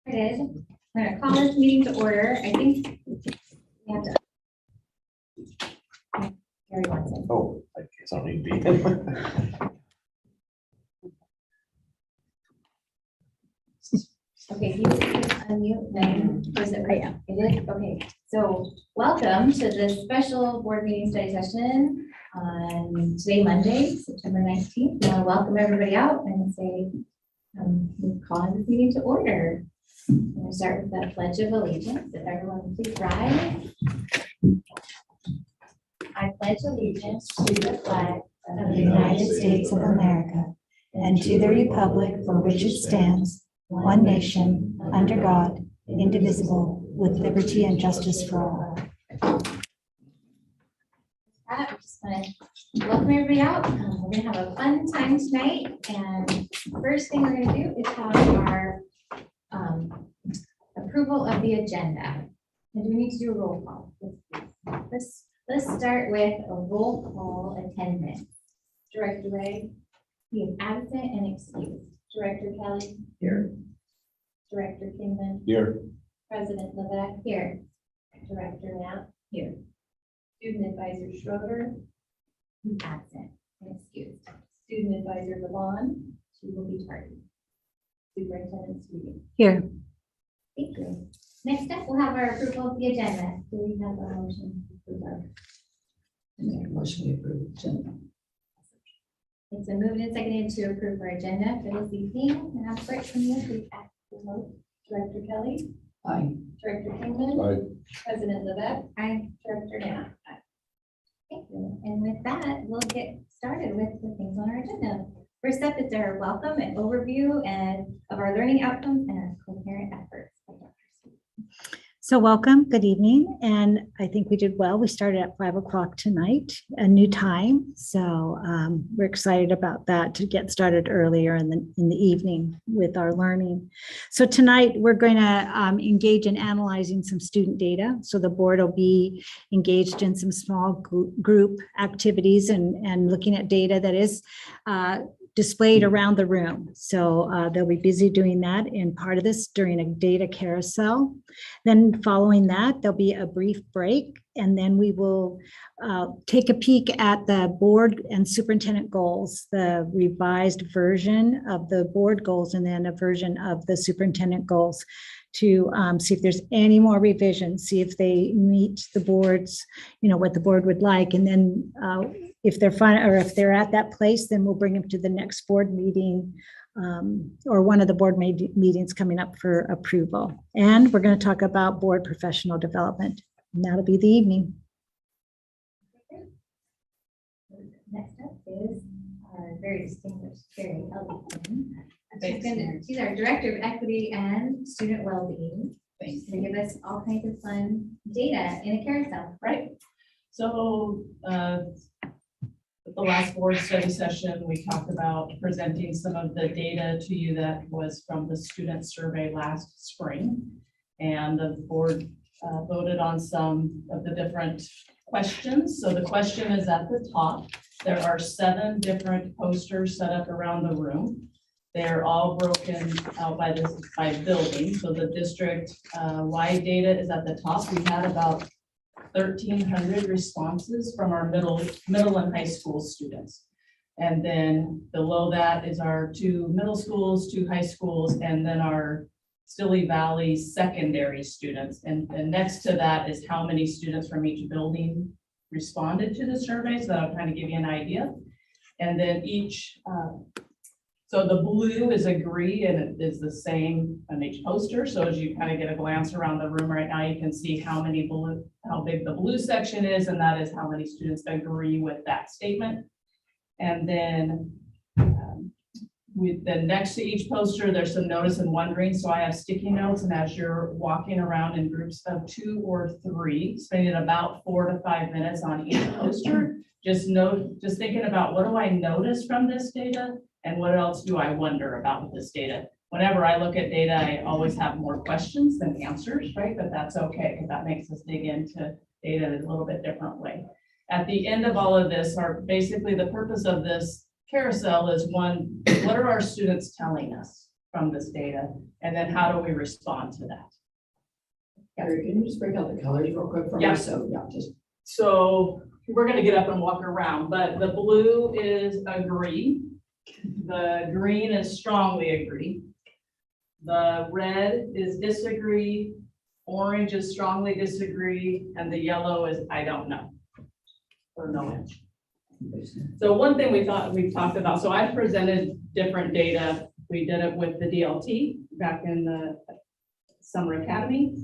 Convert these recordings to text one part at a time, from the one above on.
I'm going to call this meeting to order. I think we have to. Gary wants it. Oh, I guess I don't need to be. Okay, you can unmute then. Is it right? It is? Okay. So welcome to this special board meeting study session on today, Monday, September 19th. I want to welcome everybody out and say, we're calling this meeting to order. I'm going to start with the Pledge of Allegiance. If everyone please rise. I pledge allegiance to the flag of the United States of America and to the republic for which it stands, one nation, under God, indivisible, with liberty and justice for all. I just want to welcome everybody out. We're going to have a fun time tonight. And first thing we're going to do is have our approval of the agenda. And do we need to do a roll call? Let's start with a roll call attendance. Director Ray, he is absent and excused. Director Kelly. Here. Director Kingman. Here. President Levesque. Here. Director Knapp. Here. Student Advisor Schroeder. He's absent and excused. Student Advisor Levon. She will be tardy. Superintendent Sweeting. Here. Thank you. Next up, we'll have our approval of the agenda. Do we have a motion? Make a motion to approve the agenda. It's been moved and seconded to approve our agenda for this evening. And I'll start from you, please ask the vote. Director Kelly. Aye. Director Kingman. Aye. President Levesque. Aye. Director Knapp. Aye. Thank you. And with that, we'll get started with the things on our agenda. First up is our welcome and overview of our learning outcomes and our co-parent efforts. So welcome, good evening. And I think we did well. We started at 5 o'clock tonight, a new time. So we're excited about that to get started earlier in the evening with our learning. So tonight we're going to engage in analyzing some student data. So the board will be engaged in some small group activities and looking at data that is displayed around the room. So they'll be busy doing that in part of this during a data carousel. Then following that, there'll be a brief break, and then we will take a peek at the board and superintendent goals, the revised version of the board goals, and then a version of the superintendent goals to see if there's any more revisions, see if they meet the board's, what the board would like. And then if they're fine, or if they're at that place, then we'll bring them to the next board meeting or one of the board meetings coming up for approval. And we're going to talk about board professional development. And that'll be the evening. Next up is our very distinguished Carrie Ellington. She's our Director of Equity and Student Wellbeing. She's going to give us all kinds of fun data in a carousel. Right. So at the last board study session, we talked about presenting some of the data to you that was from the student survey last spring. And the board voted on some of the different questions. So the question is at the top. There are 7 different posters set up around the room. They're all broken out by building. So the district wide data is at the top. We had about 1,300 responses from our middle and high school students. And then below that is our 2 middle schools, 2 high schools, and then our Stille Valley secondary students. And next to that is how many students from each building responded to the survey. So that'll kind of give you an idea. And then so the blue is agree, and it is the same on each poster. So as you kind of get a glance around the room right now, you can see how big the blue section is, and that is how many students agree with that statement. And then next to each poster, there's some notice and wondering. So I have sticky notes, and as you're walking around in groups of 2 or 3, spending about 4 to 5 minutes on each poster, just thinking about what do I notice from this data? And what else do I wonder about with this data? Whenever I look at data, I always have more questions than answers, right? But that's okay, because that makes us dig into data in a little bit different way. At the end of all of this, basically the purpose of this carousel is one, what are our students telling us? from this data? And then how do we respond to that? Gary, can you just break out the colors real quick for Yeah. us? So, yeah, just. So we're gonna get up and walk around, but the blue is agree. The green is strongly agree. The red is disagree, orange is strongly disagree, and the yellow is I don't know. Or no answer. So one thing we've talked about, so I presented different data. We did it with the DLT back in the Summer Academy.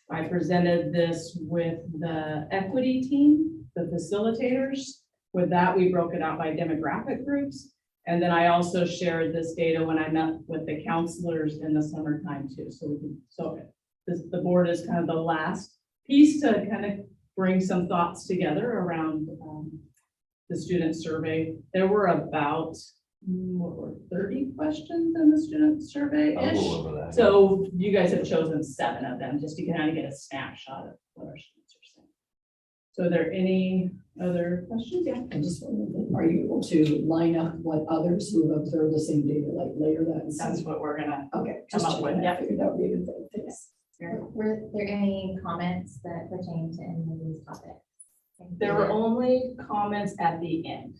I presented this with the equity team, the facilitators. With that, we broke it out by demographic groups. And then I also shared this data when I met with the counselors in the summertime too. The board is kind of the last piece to kind of bring some thoughts together around the student survey. There were about 30 questions in the student A survey-ish. little over that. So you guys have chosen 7 of them just to kind of get a snapshot of what our students are saying. So are there any other questions? Yeah. I just wondered, are you able to line up what others who have observed the same data, like layer that and That's see? what we're gonna, Okay. come just up with, checking. yeah. I figured that would be a good thing. Thanks. Were there any comments that pertain to any of these topics? there were only comments at the end.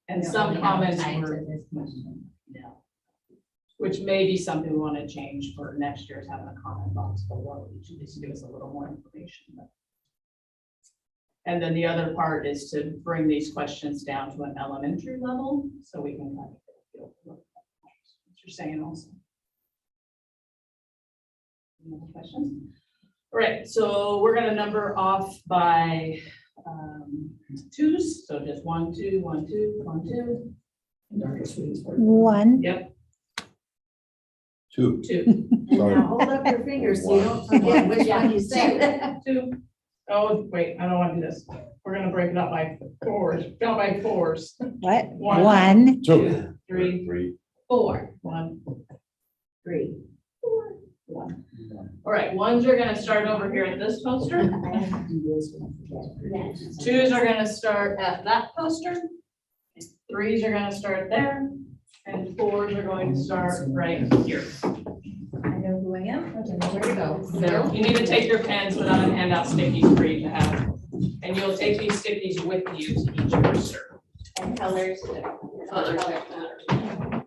And We some only have comments time were, to this question. no. Which may be something we want to change for next year's having a comment box below each of these to give us a little more information. And then the other part is to bring these questions down to an elementary level, so we can kind of feel what you're saying also. Any other questions? All right, so we're gonna number off by 2s, so just 1, 2, 1, 2, 1, 2. Darkest sweetest part. 1, Yep, 2. 2. And now hold up your fingers so you don't forget which one you said. 2. Oh, wait, I don't want to do this. We're gonna break it up by 4s, not by 4s. what? 1, 1, 2. 3, 3. 4. 1, 3, 4, 1. All right, 1s are gonna start over here at this poster. Yes. 2s are gonna start at that poster. 3s are gonna start there. And 4s are going to start right here. I know who I am. Okay, know where to go. So you need to take your pens without a handout stickies for you to have. And you'll take these stickies with you to each poster. And colors. Colors.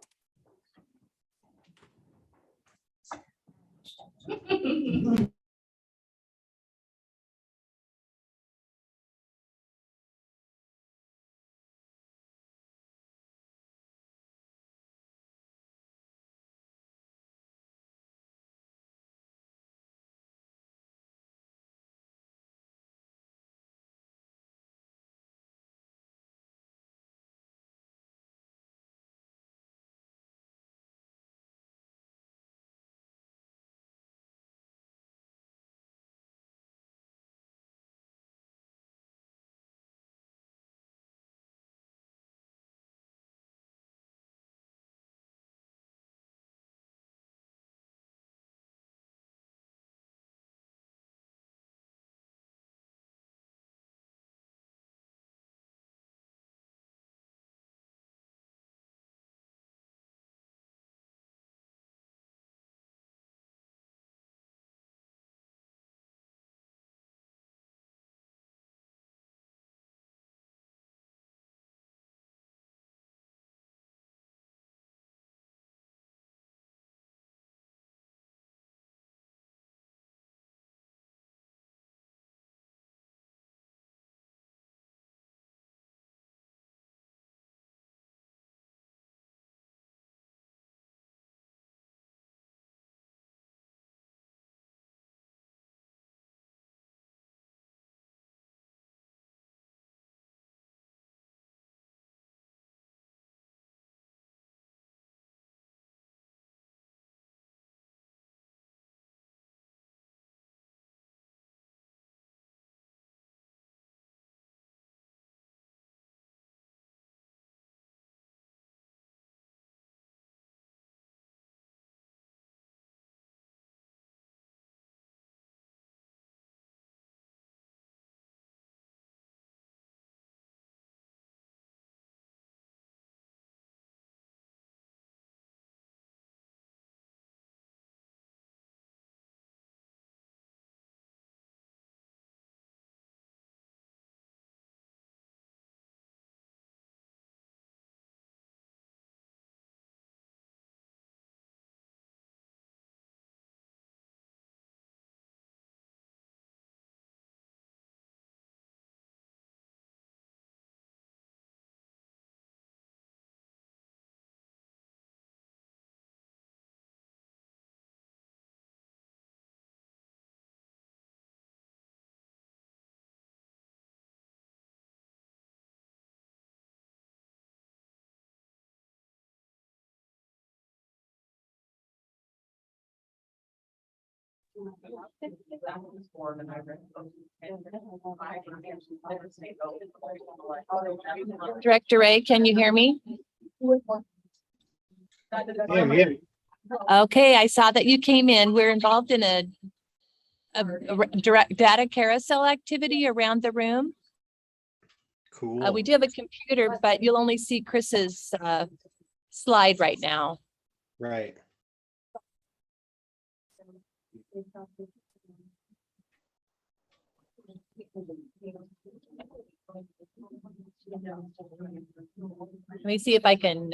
Director Ray, can you hear me? Okay, I saw that you came in. We're involved in a direct data carousel activity around the room. Cool. We do have a computer, but you'll only see Chris's slide right now. Right. Let me see if I can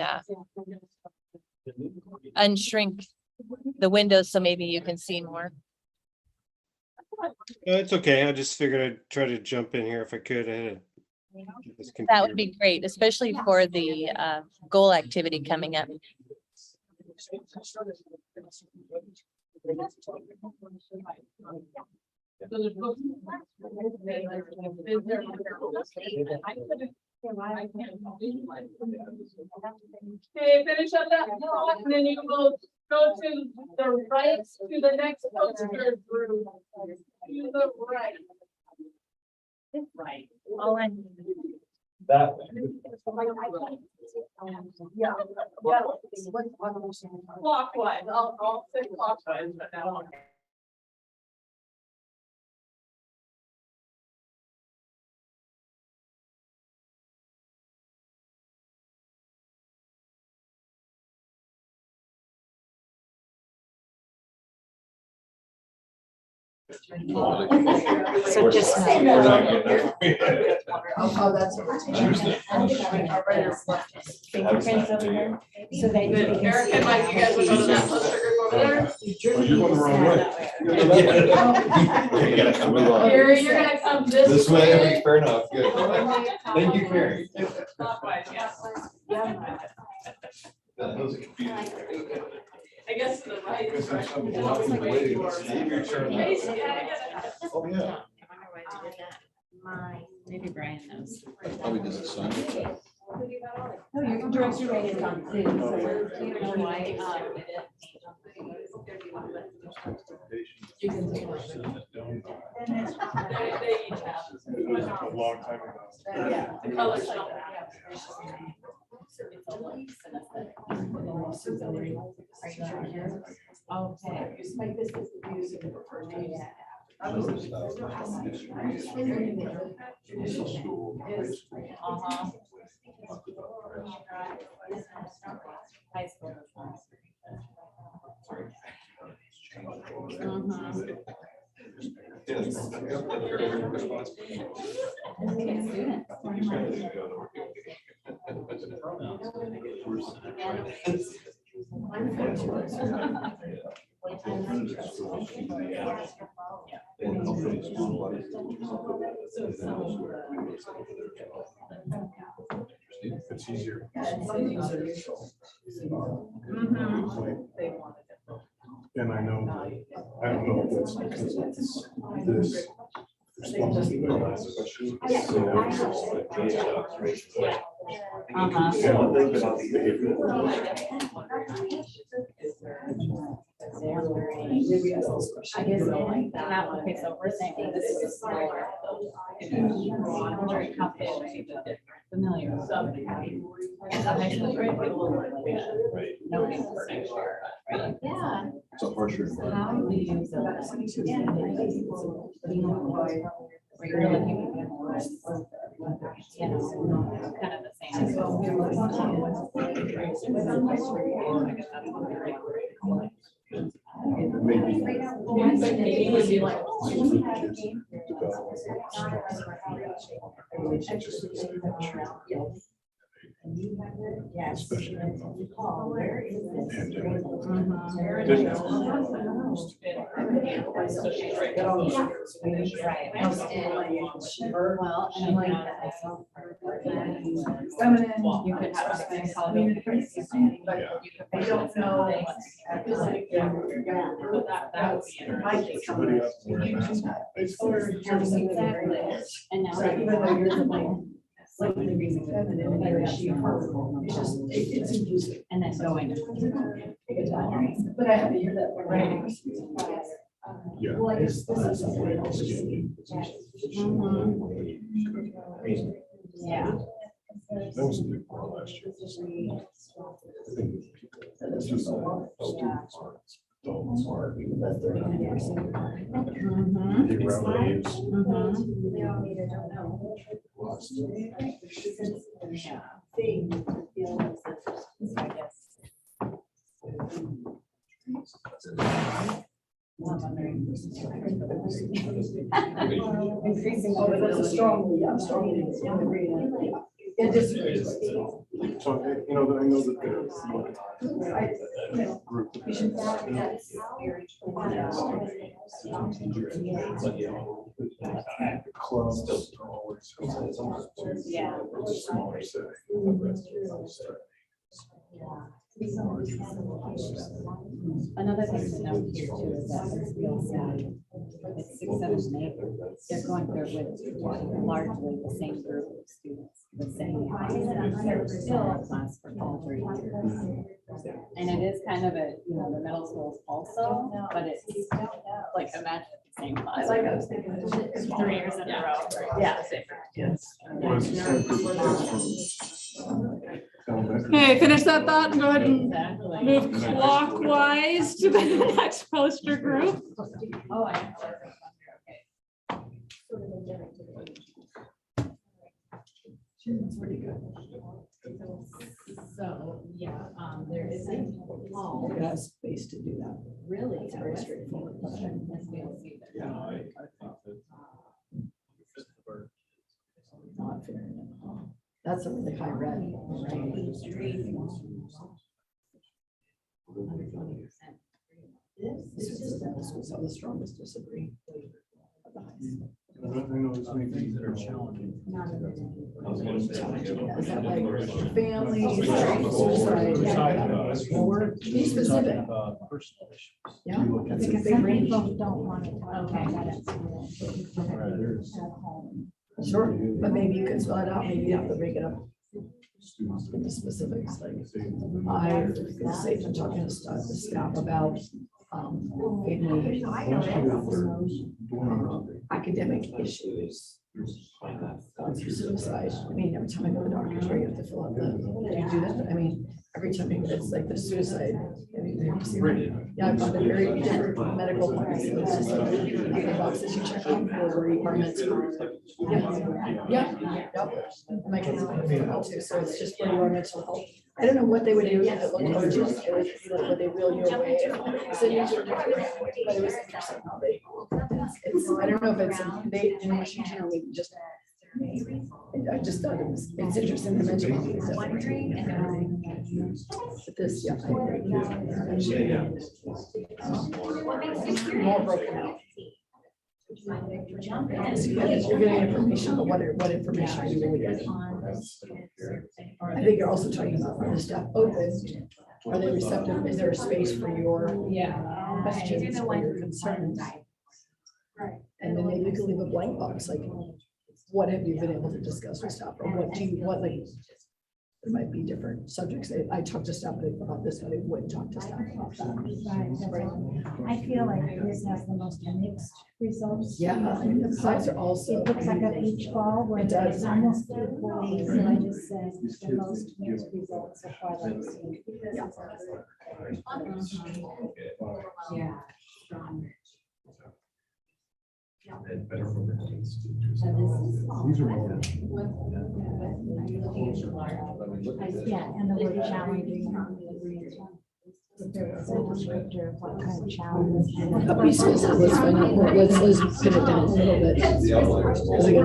unshrink the windows so maybe you can see more. It's okay. I just figured I'd try to jump in here if I could. I had this That would computer. be great, especially for the goal activity coming up. Okay, finish up that thought, and then you will go to the right, to the next poster group. To the right. Right. All right. That. Yeah. Clockwise, I'll say clockwise, but now. So just Oh, that's. Fingerprints over here. So that you can Eric see. and Mike, you guys will go to that poster group over there. You're going the wrong way. Gary, you're gonna come this way. This way, fair enough, good. Thank you, Carrie. Clockwise, yes. That was confusing. I guess to the right. is right. Steve, your turn. Oh, yeah. Maybe Brian knows. Probably does it sign. No, your director rating is on Zoom, so we're. They each have. A long time ago. Yeah, the colors don't match. Okay. Just make this as the music for first name. Traditional school. High school. It's easier. And I know, I don't know if that's because it's this responsibility, especially. I guess that, okay, so we're saying this is smaller. Very complicated, familiar. So, as a high school grade, nobody's perfect, right? Yeah. So for sure. How do you use those? Where you're looking at, you know, kind of the same. Maybe. It would be like. Yes. Especially. Right. Well, and I like that also. You could have something called community, but I don't know. That would be interesting. Exactly. And now. Slightly reason feminine and then she her. It's just, it's confusing. And then going. But I have to hear that. Right. Yeah. Well, I guess this is something else. Yeah. That was a big one last year. I think students are adults are. They rallies. Increasing, oh, that's a strong, yeah, strong. It is. So, you know, I know that there's group. Clubs are always helpful to a smaller setting. Another thing to note here too is that since we also it's 6, 7, and 8, they're going through it with largely the same group of students, the same class for all 3 years. And it is kind of a, you know, the middle schools also, but it's like imagine the same class. I was thinking. It's 3 years in a row. Yeah. Yes. Well, it's the same group of kids from elementary. Okay, finish that thought and go ahead and Exactly. move clockwise to the next poster group. Oh, I. So, yeah, there is a hall. It has space to do that. Really, It's a very straightforward question. Not fair enough. That's a really high red. This is just the strongest disagree. I know it's maybe they're challenging. Is that like family, suicide, or be specific? Yeah. That's a Because big some range. people don't want to talk about it at home. Sure, but maybe you can spell it out, maybe you have to break it up into specifics, like, I feel safe in talking to staff about, family, academic issues, going through suicide. I mean, every time I go to the doctor's, where you have to fill out do you do that? I mean, every time it's like the suicide. I mean, yeah, I've got a very different medical points. It's just like the boxes you check off for requirements. Yeah. My kids might fill out too, so it's just for your mental health. I don't know what they would do if it looked urgent. It would be like, would they reel you away? So you were different, but it was interesting how they, it's, I don't know if it's, they, in Washington, or maybe just, I just thought it's interesting to mention. But this, yeah, I agree. More broken out. You're getting information, but what information are you really getting? I think you're also talking about the staff open. Are they receptive? Is there a space for your questions or your concerns? And then maybe you could leave a blank box, like, what have you been able to discuss with staff, or what like, there might be different subjects. I talked to staff about this, but I wouldn't talk to staff about that. I feel like this has the most mixed results. Yeah, I mean, the slides are also. It looks like a beach ball where It does. it's almost equally, so I just said the most mixed results so far that I've seen. Yeah. These are all. Yeah, and the word challenging. If there was a descriptor of what kind of challenge. Be specific, let's find out more, let's pin it down a little bit. Because again,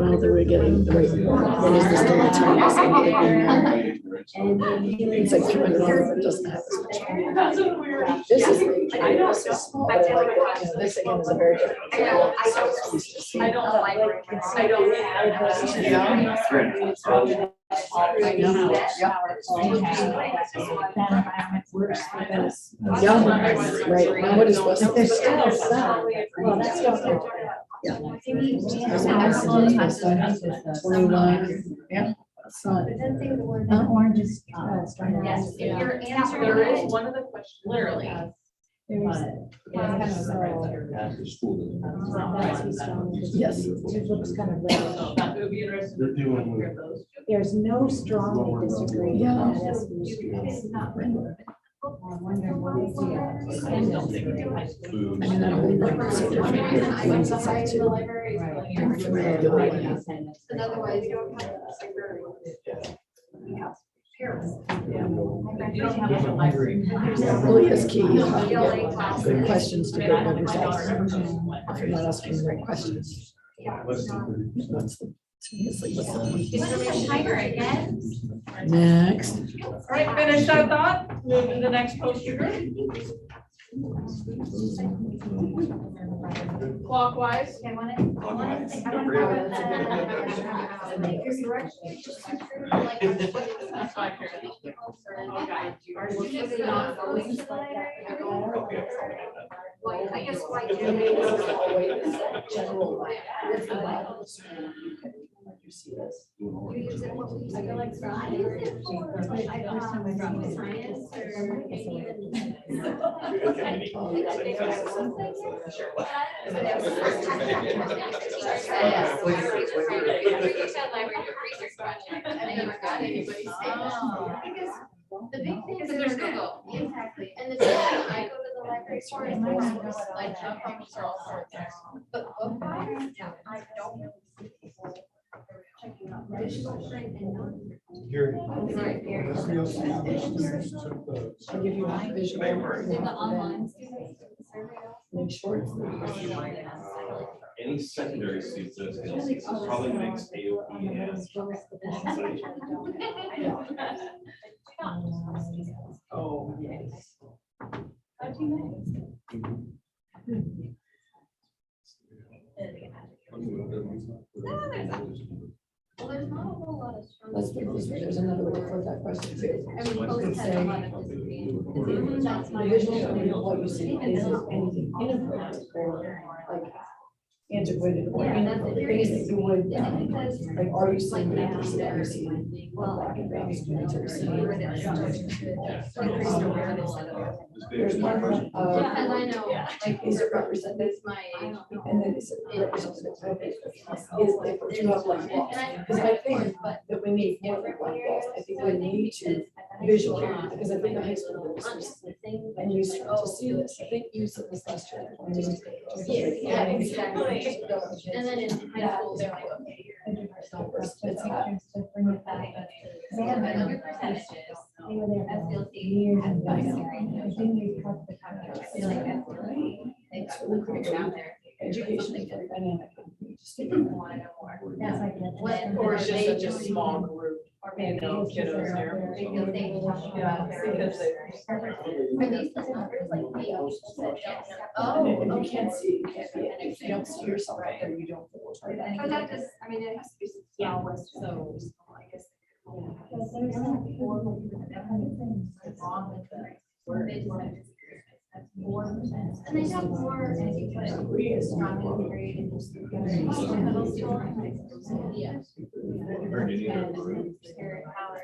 I don't think we're getting the right, what is the story? It's like $200, but it doesn't have as much. This is, I know, this is small, but I like, you know, this again is a very different. I don't like, I don't. I know, yeah. Works for this. Yeah, right, now what is West? There's still some. Well, that's still. Yeah. Excellent. 21, yeah. Son. Orange is starting. Yes, if your answer There is is one of the questions, literally, After school. Yes. It looks kind of red. It would be interesting They're to dealing hear with- those. There's no strongly disagree. Yeah. on SB students. I wonder what is the attendance rate? Food. I mean, I really like to see different things inside too. I'm familiar with the way. Otherwise, you don't have. You don't have a library. It really is key. You have to get good questions to get members ask. If you're not asking the right questions. What's the- seriously, what's the- Timer again. Next. All right, finish that thought, move to the next poster group. Clockwise. Okay, I want it. That's fine. Are students not going to the library? Well, I guess why do General. you use it what we use it like for? I use it for science the big thing is there's Google. Exactly. And the big thing I go to the library for is like job problems are all sorts. But book wise, I don't know. Checking out visual print and non. Here. Right here. I'll give you a visual. Did the online students survey? Make sure it's. Any secondary students, this probably makes AOP Oh, yes. Well, there's not a whole lot of strong. Let's put this way, there's another way to put that question too. I mean, post has a lot of disagreement. That's The my. visual study of what you see is anything inappropriate or like antiquated or Yeah, that's inappropriate, it. things that you would, Yeah, because. like, are you seeing that, are you seeing black and brown students, are you seeing? Increased awareness of it. There's one, Because I know, like, is it representative? that's my age. And then is it representative? Is like, do you have like walls? Because I think that we need more than one wall, I think we need to visualize, because I think the high school was, and you start to see this, I think you said this last year. I mean, Yeah, exactly. And then in high school, they're like, okay, you're. It's not. They have other percentages. As you'll see. It's really critical. Down there. Education is very dynamic. You just think Want to know more. When- Or it's just they such a join- small group, Or you maybe know, kiddos there. they feel safe talking Yeah, about their. because they. Are these the numbers like they said? Oh, and Oh, you can't see, you can't be, if you don't see yourself out there, you don't. feel part of that. But that just, I mean, it has to be. Yeah. So, I guess. And they have more, as you put it, strong period in middle school and high school. Yeah. Spirit power.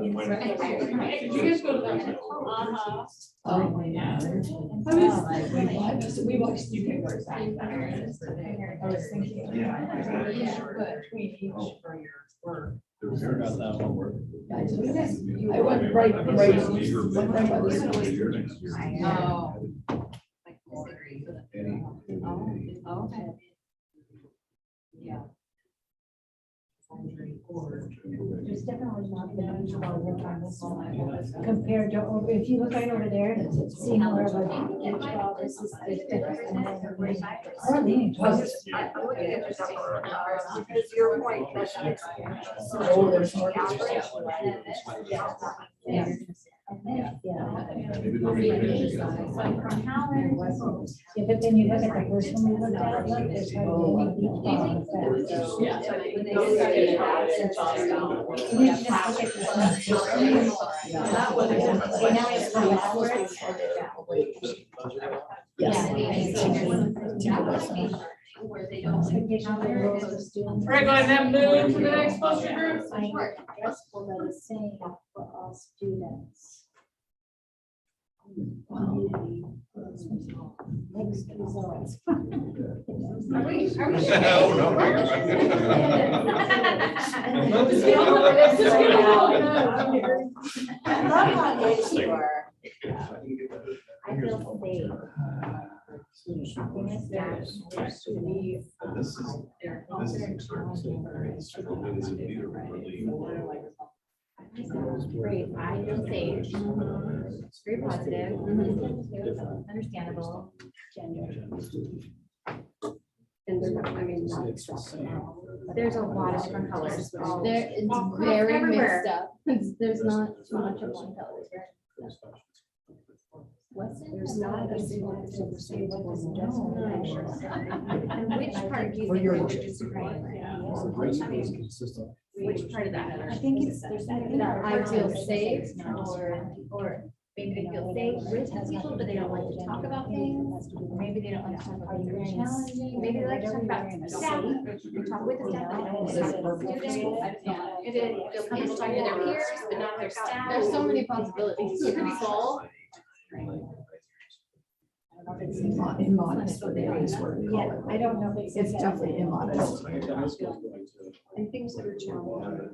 4.9. You guys go to that. Uh-huh. Oh, Yeah. we watched UK work. I was thinking. Between each for your work. I went right, went right by the school. Oh. Okay. Yeah. There's definitely not the much work on this one compared to, if you look right over there, see more of a H12 versus the difference. Our leaning towards. I'm looking at just because your point, that's. Oh, there's more. Yeah. Yeah, but then you look at the first one we looked at, look, there's hardly any beach ball effect. Yeah. That one is. So now it's the backwards. Yes. where they don't like the calendar. All right, go ahead and move to the next poster group. Dress will be the same for all students. Mixed results. Are we Oh, no, I love how good you are. I feel safe. This is Great, I feel safe. Very positive. Understandable. And they're not, I mean, not There's a lot of different colors. There, it's very mixed up. There's not too much of one color. There's not a single. And which part do you Or think your we're choice. disagreeing? Consistent. Which part of that? I think it's, there's That I feel safe Or maybe they feel safe with people, but they don't like to talk about things. Maybe they don't like to talk about things that are challenging. Maybe they like to talk about staff, or talk with the staff, but they don't like to talk about students. If it feels comfortable talking to their peers, but not their staff. There's so many possibilities. It could be fall. Immodest, but they always were. yeah, I don't know if It's definitely immodest. And things that are challenging.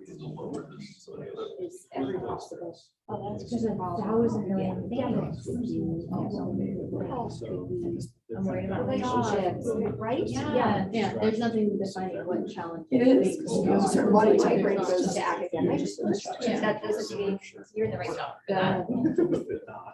Is every possible. Oh, that's because of 1,000 million things. I'm worried about Relationships, right? Yeah, there's nothing defining what challenge. It is, because you have a certain body type. Brain goes to academics. Yeah. That doesn't mean you're in the right job. Yeah.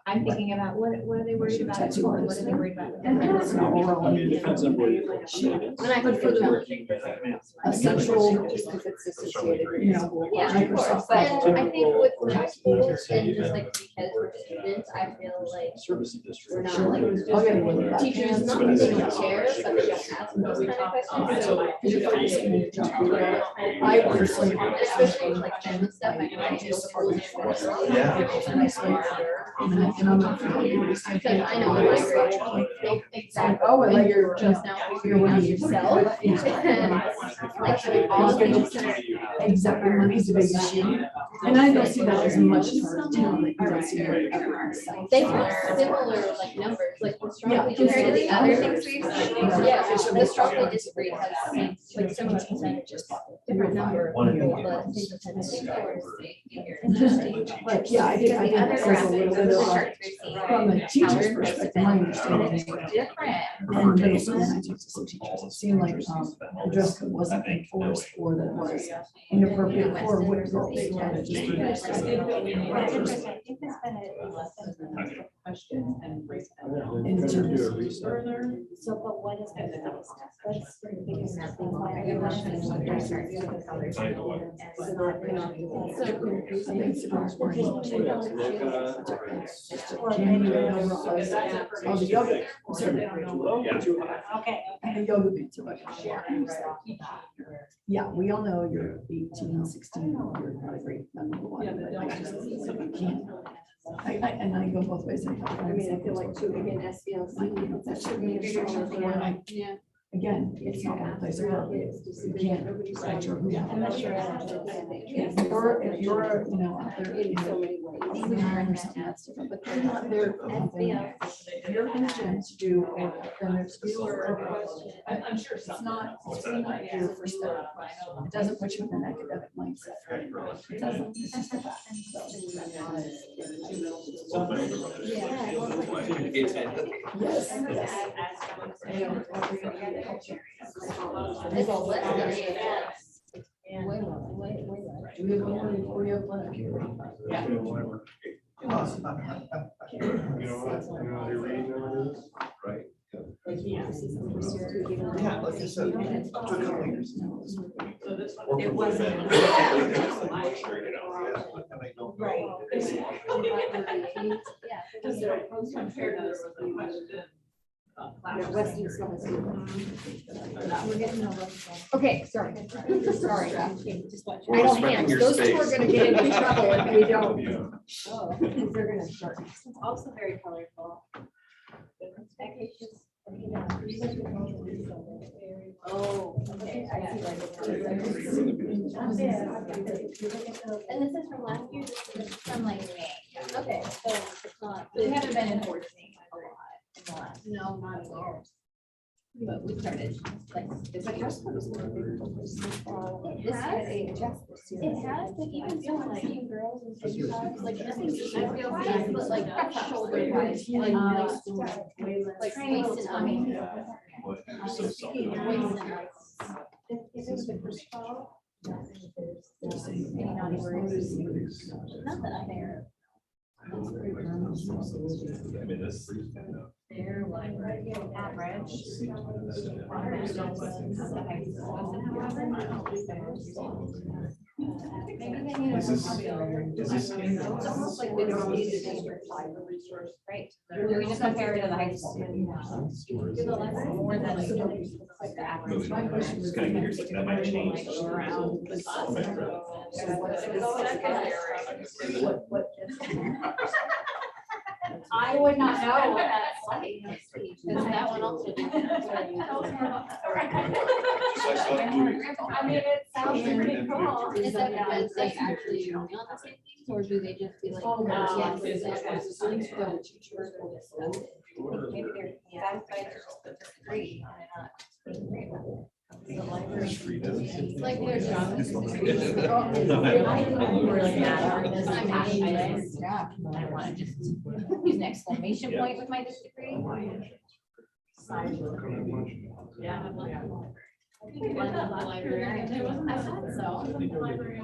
I'm thinking about what are they worried about at school? What are they worried about? It's not overall. Depends on where you're. When I put for the Essential, just because it's associated with you know, school. Yeah, of course, Microsoft. but I think with my schools and just like because we're students, I feel like Service district. We're not Sure. like I'll get into that. teachers, not that they don't care, but they don't ask those kind of questions. So You're focusing on your job. I personally. especially like gym stuff, I know I do schools. Yeah. And I'm not. Because I know when I graduate, Exactly. Oh, I like your, just now figuring out yourself. Like, should all students exactly, money's the biggest issue. And I don't see that as much for town, like, I don't see it ever. They have similar like numbers, like the strongly compared to disagree. the other things we've seen. Yeah, the strongly disagree has like similar percentages, different number. But Interesting. Like, yeah, I think there's a little bit of, from a teacher's perspective, my understanding is Different. and based on my teachers, some teachers, it seemed like the dress code wasn't enforced or that it was inappropriate for what girls they wanted to do. In terms of So, but what is the let's figure out the all the yoga. Okay. And the yoga pants are like. Yeah, we all know you're 18, 16, you're not a great number one, but I just, you can't. And I go both ways. I mean, I feel like too, again, SBLC, that should be a strong one. Yeah. Again, it's not one place to go. You can't write your. Unless you're If you're, you know, out there, in so many ways. Engineering or something, that's different, but they're not there. for one thing. If you're in a gym to do, or then there's fewer. I'm sure It's not, it's really not your first step. It doesn't put you in an academic mindset. It doesn't, it's just a fact. Yes, It's all lit. Do we have one more before we have lunch? You know what, you're reading over this? Right. Yeah, like I said, up to a couple years. It wasn't. Right. Because there was compared to there was a question. Western still has. We're getting over. Okay, sorry. Sorry. We're Idle respecting hands. your Those two are space. gonna get into trouble if we don't. Yeah. Because they're gonna start. Also very colorful. Oh, okay, I see. And this is from last year, this is from like May. Okay, so it's not, so we haven't been enforcing a lot in the last. No, not at all. But we started like. This year. It has, but even so, like even girls and stuff, like nothing super wise, but like shoulder wise, like waist and not that I'm there. Their library average. Maybe they need. Is this in? It's almost like they don't need a district library resource. Right. We just compare it to the high school. To the library more than like the average. My question was kind of curious, like, that might change. Around the bus. I would not know what that's like. Because that one also. I mean, it sounds pretty cool. Is that because they actually agree on the same things, or do they just be like, Oh, no. yes, It's this like- is the teachers will discuss it. Maybe they're satisfied or agree on it not. The library. It's like they're just. I want to just use an exclamation point with my disagree. Yeah. I thought so. Well, they're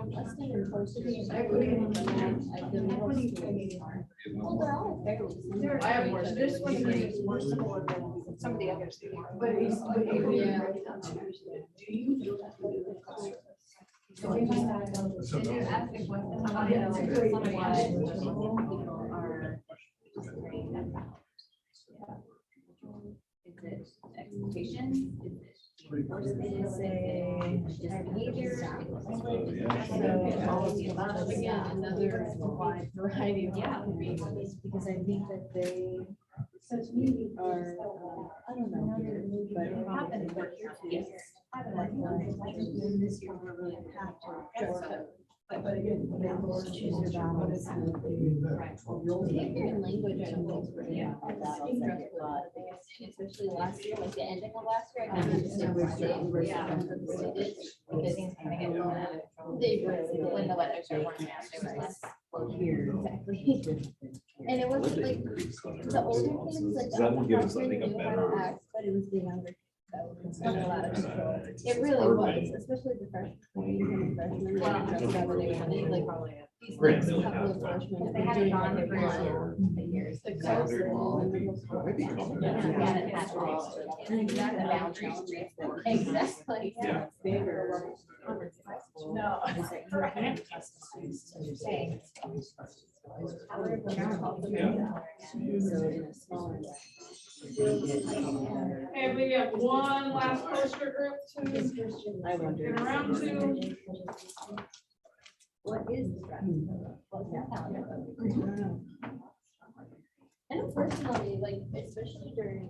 all fairly similar. I have more, this one is more similar than some of the others. But it's, but yeah. Do you feel that? So we might not know. Did you ask a question about it? Like, what people are disagreeing about? Is it expectations? Is it enforcement? Is it just behavior? All of the above. Again, another wide variety of. Yeah. Because I think that they are, I don't know, but it happened for Yes. this year we're really have to. But again, they will choose their battles. Behavior and language, I don't think is really especially last year, like the ending of last year. I kind of understand why they were so did, because things kind of get blown out of control. They were, when the weather started warming up, there was less flow here. Exactly. And it wasn't like the older kids, like the upper freshmen knew how to act, but it was the younger kids that were kind of out of control. It really was, especially the freshmen. Like these next couple of freshmen. If they hadn't gone for years. The girls are all in the most. Exactly. Yeah. No. And we have one last poster group to get around to. What is the what's that calendar? And personally, like, especially during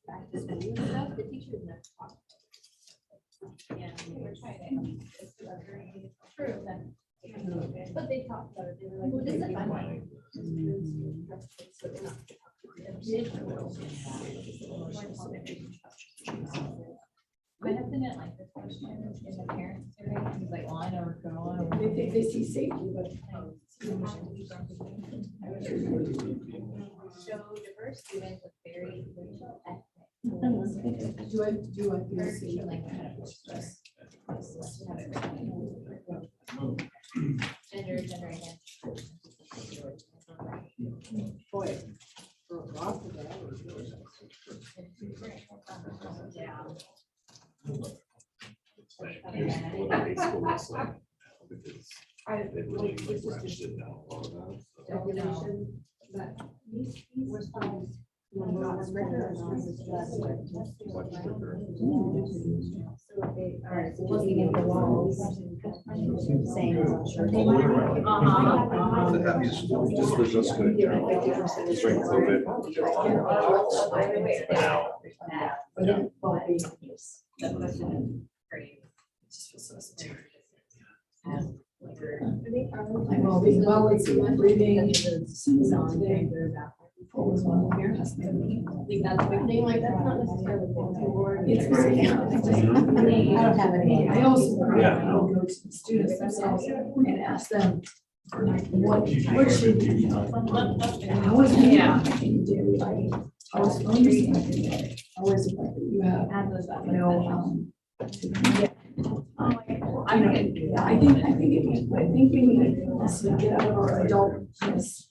back to school stuff, the teachers never talk. Yeah, we're trying to. True. But they talked about it, they were like, well, this is fun. I have to get like this question in the parents survey, he's like, well, I never go on. They think they see safety, but. Show diverse students with very racial ethnic. Do I see? Like, gender identity. Boy. Yeah. Looking at the walls, saying. The happiest, just was just good. During COVID. But now, That question is I will be well, it's breathing. It's on there. Always one here. I think that's a big thing, like, that's not necessarily. It's great. I don't have any. I also go to the students themselves and ask them, what should be, how is it? Yeah. Can you do, like, how is phone usage? How is it that you have, you know, I think we need to get out of our adultness.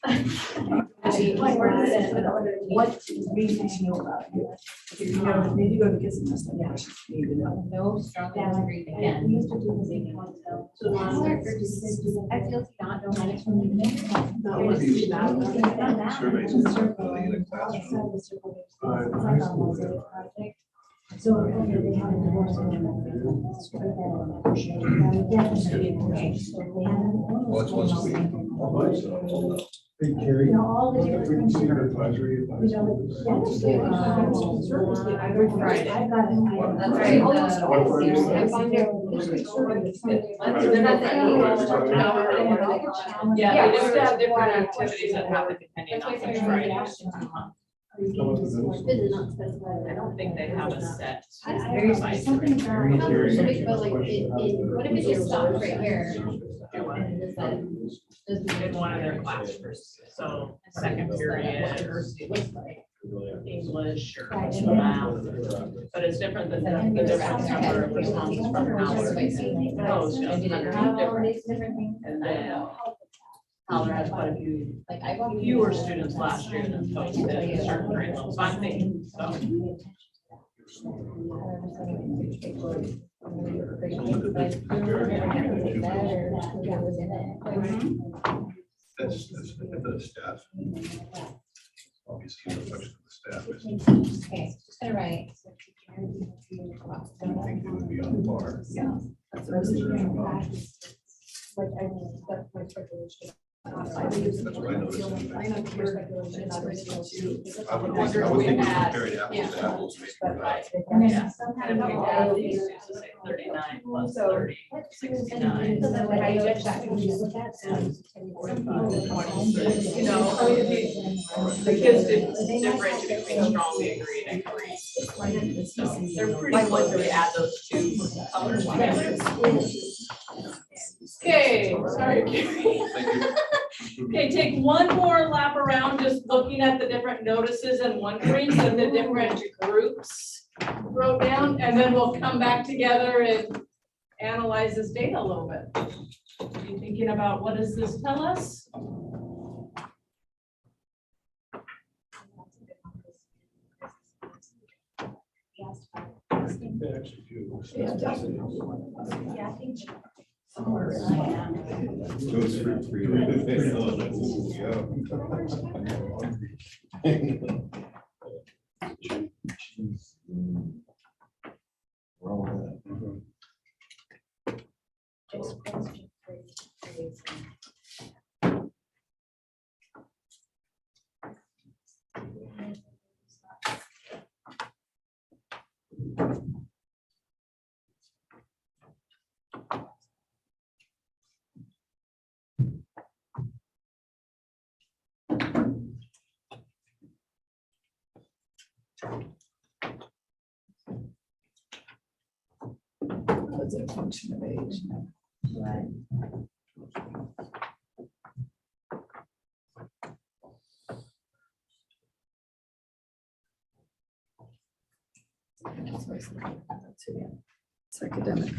What we need to know about you. If you know, maybe go to get some of questions you need to know. No strongly disagree again. So I feel not know how to. Not what you should know. Surveys in the building in a classroom. So. What's the week? Hey, Carrie. All the different. Advisory. Friday. I've got it. That's right. Yeah, they just have different activities that happen depending on which Friday. I don't think they have a set. Very advisory. But like, what if it just stops right here? In one of their classes, so second period or English or math, but it's different than the different number of responses from Howard. Those just different. And then Howard has quite a few, fewer students last year than folks that in certain grade levels, so I'm thinking, so. That's the staff. Obviously, the function of the staff is, Okay, just gonna write. I don't think it would be on par. Yeah. That's what I was thinking. That's what I noticed. I know here, it's original too. I would think it's comparing apples to apples. maybe. Yeah. And if we add these two, so say 39 plus 30, 69. So then when I judge that, can we just look at? 45, 26. You know, I mean, the kids did differentiate between strongly agree and agree. So they're pretty close if we add those two colors together. Okay, sorry, Carrie. Thank you. Okay, take one more lap around, just looking at the different notices and wonderings that the different groups wrote down, and then we'll come back together and analyze this data a little bit. You thinking about what does this tell us? They actually do. Yeah, definitely. Those fruit free. Ooh, yeah. It's a function of age. Right. It's academic.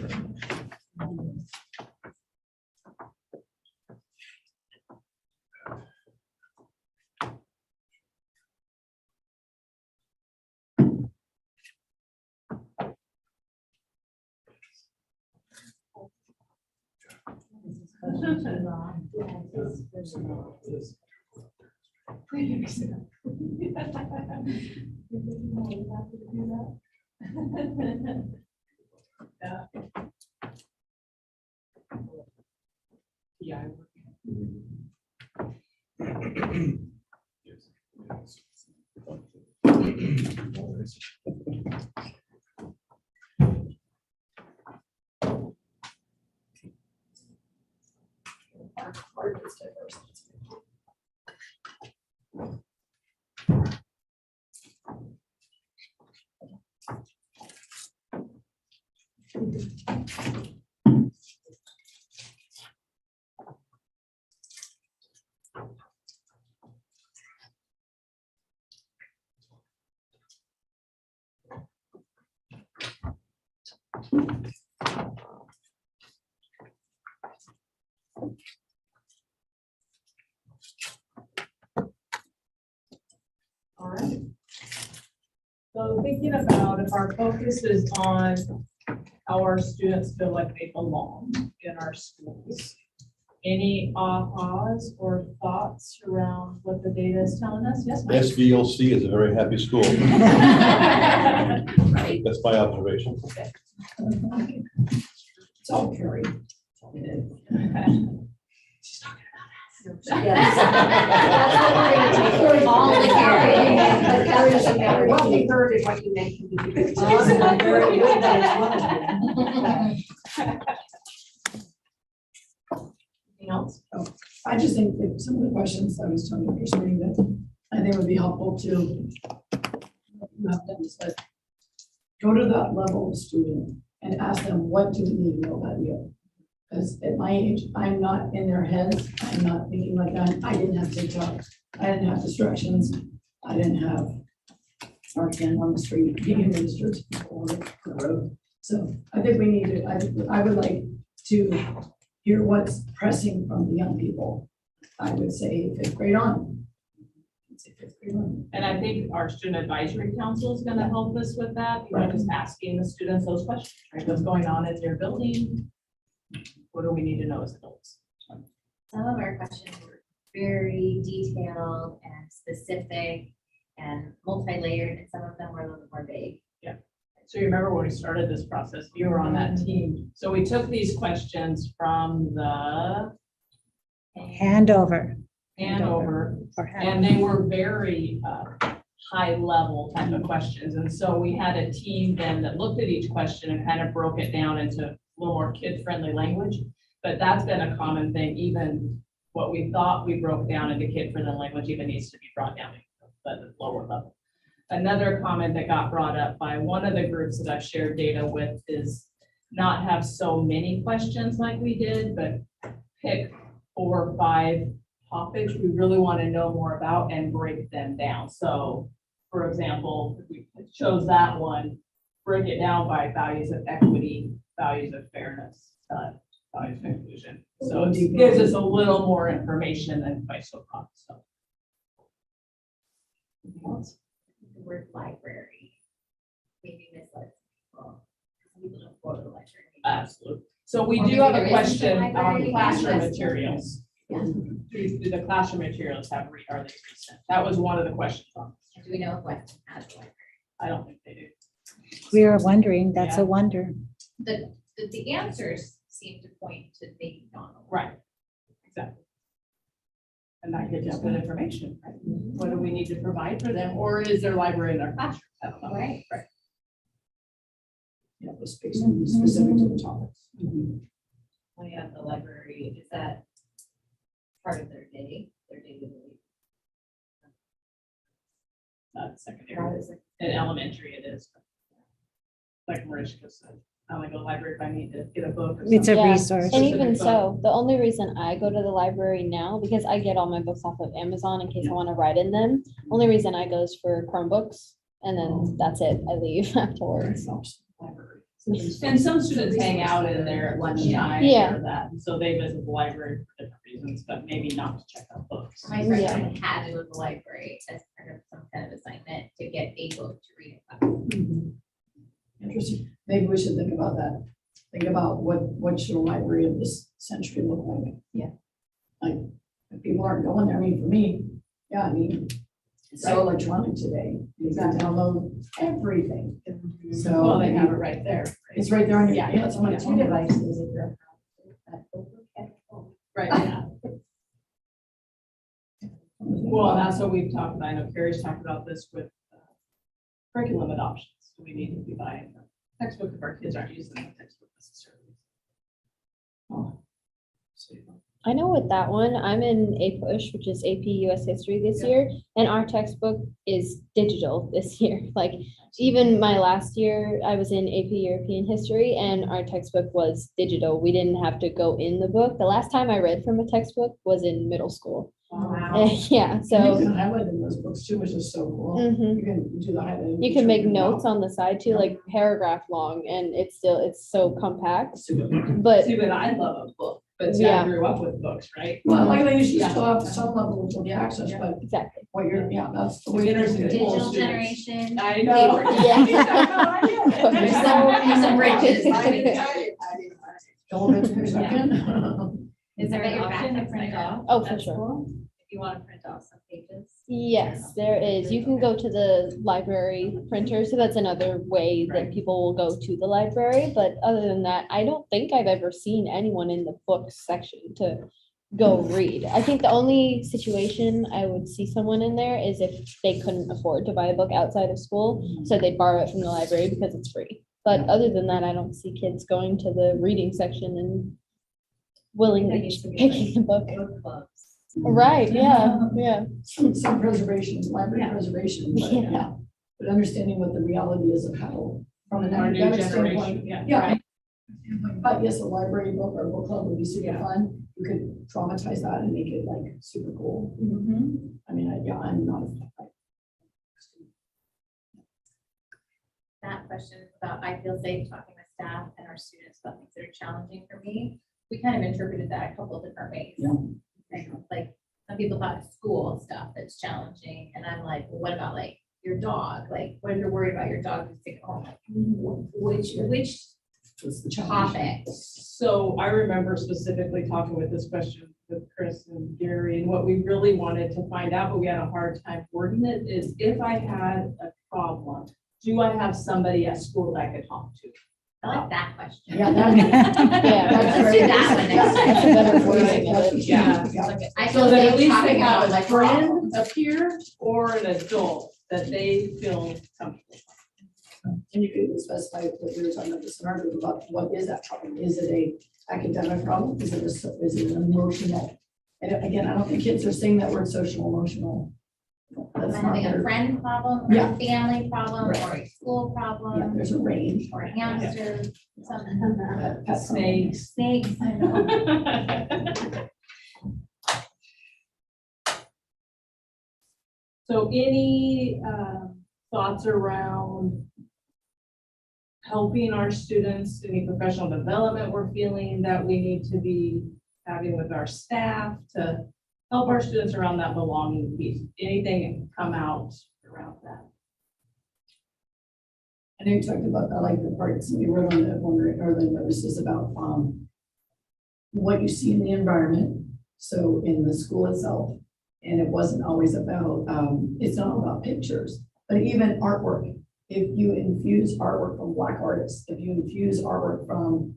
Yeah. part is diverse. All right. So thinking about if our focus is on how our students feel like they belong in our schools, any ahas or thoughts around what the data is telling us? Yes, Mike? SVLC is a very happy school. Right. That's my observation. It's all Carrie. It is. Yes. That's what we're gonna take, all the carry. What we heard is what you mentioned. Anything else? I just think that some of the questions I was telling you, Christine, that I think would be helpful to not done this, but go to that level of student and ask them, what do we need to know about you? Because at my age, I'm not in their heads. I'm not thinking like that. I didn't have TikTok. I didn't have distractions. I didn't have Arcan on the street being administered on the road. So I think we need to, I would like to hear what's pressing from the young people. I would say fifth grade on. I'd say fifth grade on. And I think our student advisory council is gonna help us with that, you know, just asking the students those questions, right? What's going on in their building? What do we need to know as adults? Some of our questions were very detailed and specific and multi-layered, and some of them were a little more vague. So you remember when we started this process, you were on that team. So we took these questions from the Handover. Hanover, Or hand- and they were very high level type of questions. And so we had a team then that looked at each question and kind of broke it down into a little more kid-friendly language. But that's been a common thing, even what we thought we broke down into kid-friendly language even needs to be brought down to the lower level. Another comment that got brought up by one of the groups that I've shared data with is not have so many questions like we did, but pick 4 or 5 topics we really want to know more about and break them down. So, for example, if we chose that one, break it down by values of equity, values of fairness, values of inclusion. So it gives us a little more information than by so broad. So. Anything else? The word library. Maybe misled people. People don't go to the library. Absolutely. So we Or do maybe have there a isn't a question library, on classroom yes. materials. Yeah. Do the classroom materials are they recent? That was one of the questions on this. Do we know if Weston has a library? I don't think they do. We are wondering, that's Yeah. a wonder. The answers seem to point to maybe not. Right. Exactly. And that gives us good information, right? What do we need to provide for them? Or is there library in their classroom? I don't know. Right. Right. Yeah, the space specific to the topics. When you have the library, is that part of their day to day? Secondary. In elementary it is. Like Mariska said, I only go to the library if I need to get a book or It's a something. Yeah. resource. And even so, the only reason I go to the library now, because I get all my books off of Amazon in case I want to write in them. Only reason I go is for Chromebooks, and then that's it. I leave afterwards. Library. And some students hang out in there at lunchtime. Yeah. Or that, so they visit the library for different reasons, but maybe not to check out books. My friend had to go to the library as part of some kind of assignment to get a book to read in class. Interesting. Maybe we should think about that. Think about what should a library of this century look like? Yeah. Like, if people aren't going there, I mean, for me, yeah, I mean, it's so electronic today. You can download everything. So. Well, they have it right there. It's right there on your, Yeah. yeah, it's on my 2 devices if you're. Right. Yeah. Well, and that's what we've talked about. I know Carrie's talked about this with curriculum adoptions. So we need to be buying a textbook if our kids aren't using the textbook necessarily. Oh. So, I know with that one, I'm in A-Push, which is AP US History this year, and our textbook is digital this year. Like, even my last year, I was in AP European History, and our textbook was digital. We didn't have to go in the book. The last time I read from a textbook was in middle school. Wow. Yeah, And you so can highlight in those books too, which is so cool. mhm. You can do the highlighting. You can make notes on the side too, like paragraph long, and it's so compact. But See, but I love a book, but see, I Yeah. grew up with books, right? Well, like they usually Yeah. still have some level of the access, but exactly. what you're, yeah, that's the The way. beginners to do and it. Digital Students. generation. I know. Yeah. There's some bridges. Elementary section. Is there Is there an an option to option print off? Oh, for at sure. school? If you want to print off some pages? Yes, there is. You can go to the library printer, so that's another way that people will go to the library. But other than that, I don't think I've ever seen anyone in the books section to go read. I think the only situation I would see someone in there is if they couldn't afford to buy a book outside of school, so they'd borrow it from the library because it's free. But other than that, I don't see kids going to the reading section and willingly picking a book. Book clubs. Right, yeah. Some preservation, library Yeah. preservation, but Yeah. yeah. But understanding what the reality is of how, from an Our new academic generation, standpoint. yeah. Yeah. But yes, a library book or a book club would be super Yeah. fun. You could traumatize that and make it like super cool. I mean, I'm not. That question is about, I feel safe talking with staff and our students about things that are challenging for me. We kind of interpreted that a couple of different ways. Yeah. Like, some people thought school stuff that's challenging, and I'm like, well, what about like your dog? Like, what if you're worried about your dog who's sick at home? Like, which What's the challenge? topic? So I remember specifically talking with this question with Chris and Gary, and what we really wanted to find out, but we had a hard time wording it, is if I had a problem, do I have somebody at school that I could talk to? I like that question. Yeah, that- Yeah. Let's do that one next time. That's a better wording of it. Yeah. I So feel that at safe least they talking have about a like friend, a peer, or an adult that they feel comfortable. And you could specify what we were talking about this in our group about what is that problem? Is it a academic problem? Is it an emotional? And again, I don't think kids are saying that word social emotional. That's I'm not having a their, friend problem, or Yeah. a family problem, Right. or a school yeah, problem, there's a range. or a hamster, something. Pet Snakes. Snakes, I know. So any thoughts around helping our students, any professional development we're feeling that we need to be having with our staff to help our students around that belonging piece? Anything come out around that? I know you talked about, I like the part, somebody wrote on the one or the notices about what you see in the environment. So in the school itself, and it wasn't always about, it's not about pictures, but even artwork. If you infuse artwork from Black artists, if you infuse artwork from,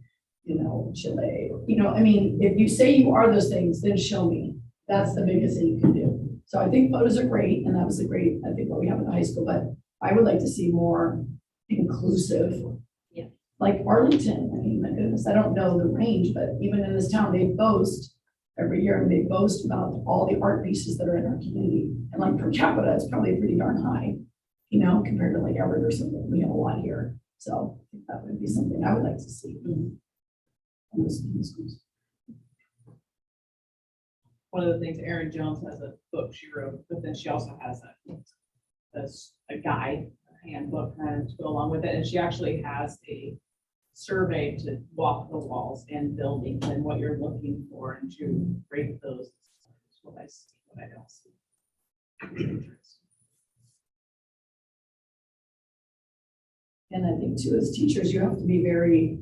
Chile, I mean, if you say you are those things, then show me. That's the biggest thing you can do. So I think photos are great, and that was I think what we have in the high school, but I would like to see more inclusive. Yeah. Like Arlington, I mean, my goodness, I don't know the range, but even in this town, they boast every year, and they boast about all the art pieces that are in our community. And like per capita, it's probably pretty darn high, compared to like Everett or something. We have a lot here. So I think that would be something I would like to see in the schools. One of the things, Erin Jones has a book she wrote, but then she also has a guide, a handbook kind of to go along with it. And she actually has a survey to walk the walls and buildings and what you're looking for and to rate those. That's what I see, what I don't see. And I think too, as teachers, you have to be very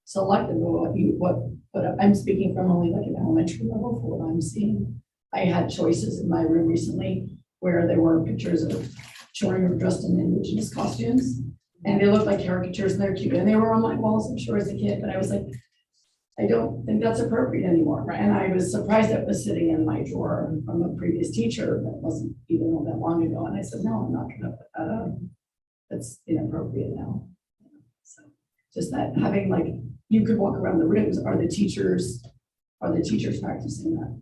selective of but I'm speaking from only like an elementary level for what I'm seeing. I had choices in my room recently where there were pictures of children who were dressed in indigenous costumes, and they looked like caricatures and they're cute, and they were on my walls, I'm sure, as a kid, but I was like, I don't think that's appropriate anymore. Right. And I was surprised that was sitting in my drawer from a previous teacher that wasn't even all that long ago, and I said, no, I'm not gonna put that up. That's inappropriate now. So just that having like, you could walk around the rooms, are the teachers Are the teachers practicing that?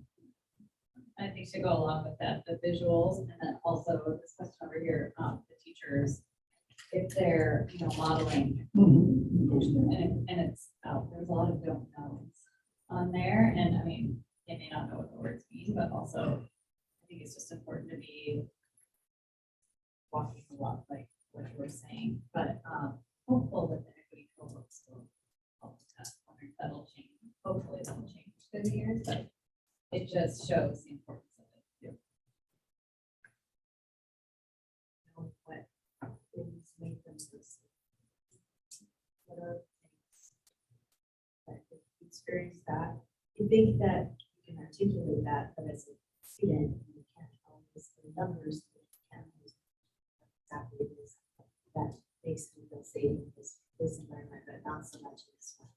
I think to go along with that, the visuals, and then also this question over here, the teachers, if they're, modeling, and it's, there's a lot of don't knows on there, and I mean, they may not know what the words mean, but also, I think it's just important to be walking a lot, like what you were saying, but, hopeful that the equity cohorts will help with that. I wonder if that'll change, hopefully that'll change through the years, but it just shows the importance of it. Know what things make them this. What are things that if you experience that, you think that you can articulate that, but as a student, you can't always the numbers, you can't always exactly this that makes me feel safe in this environment, but not so much in this one.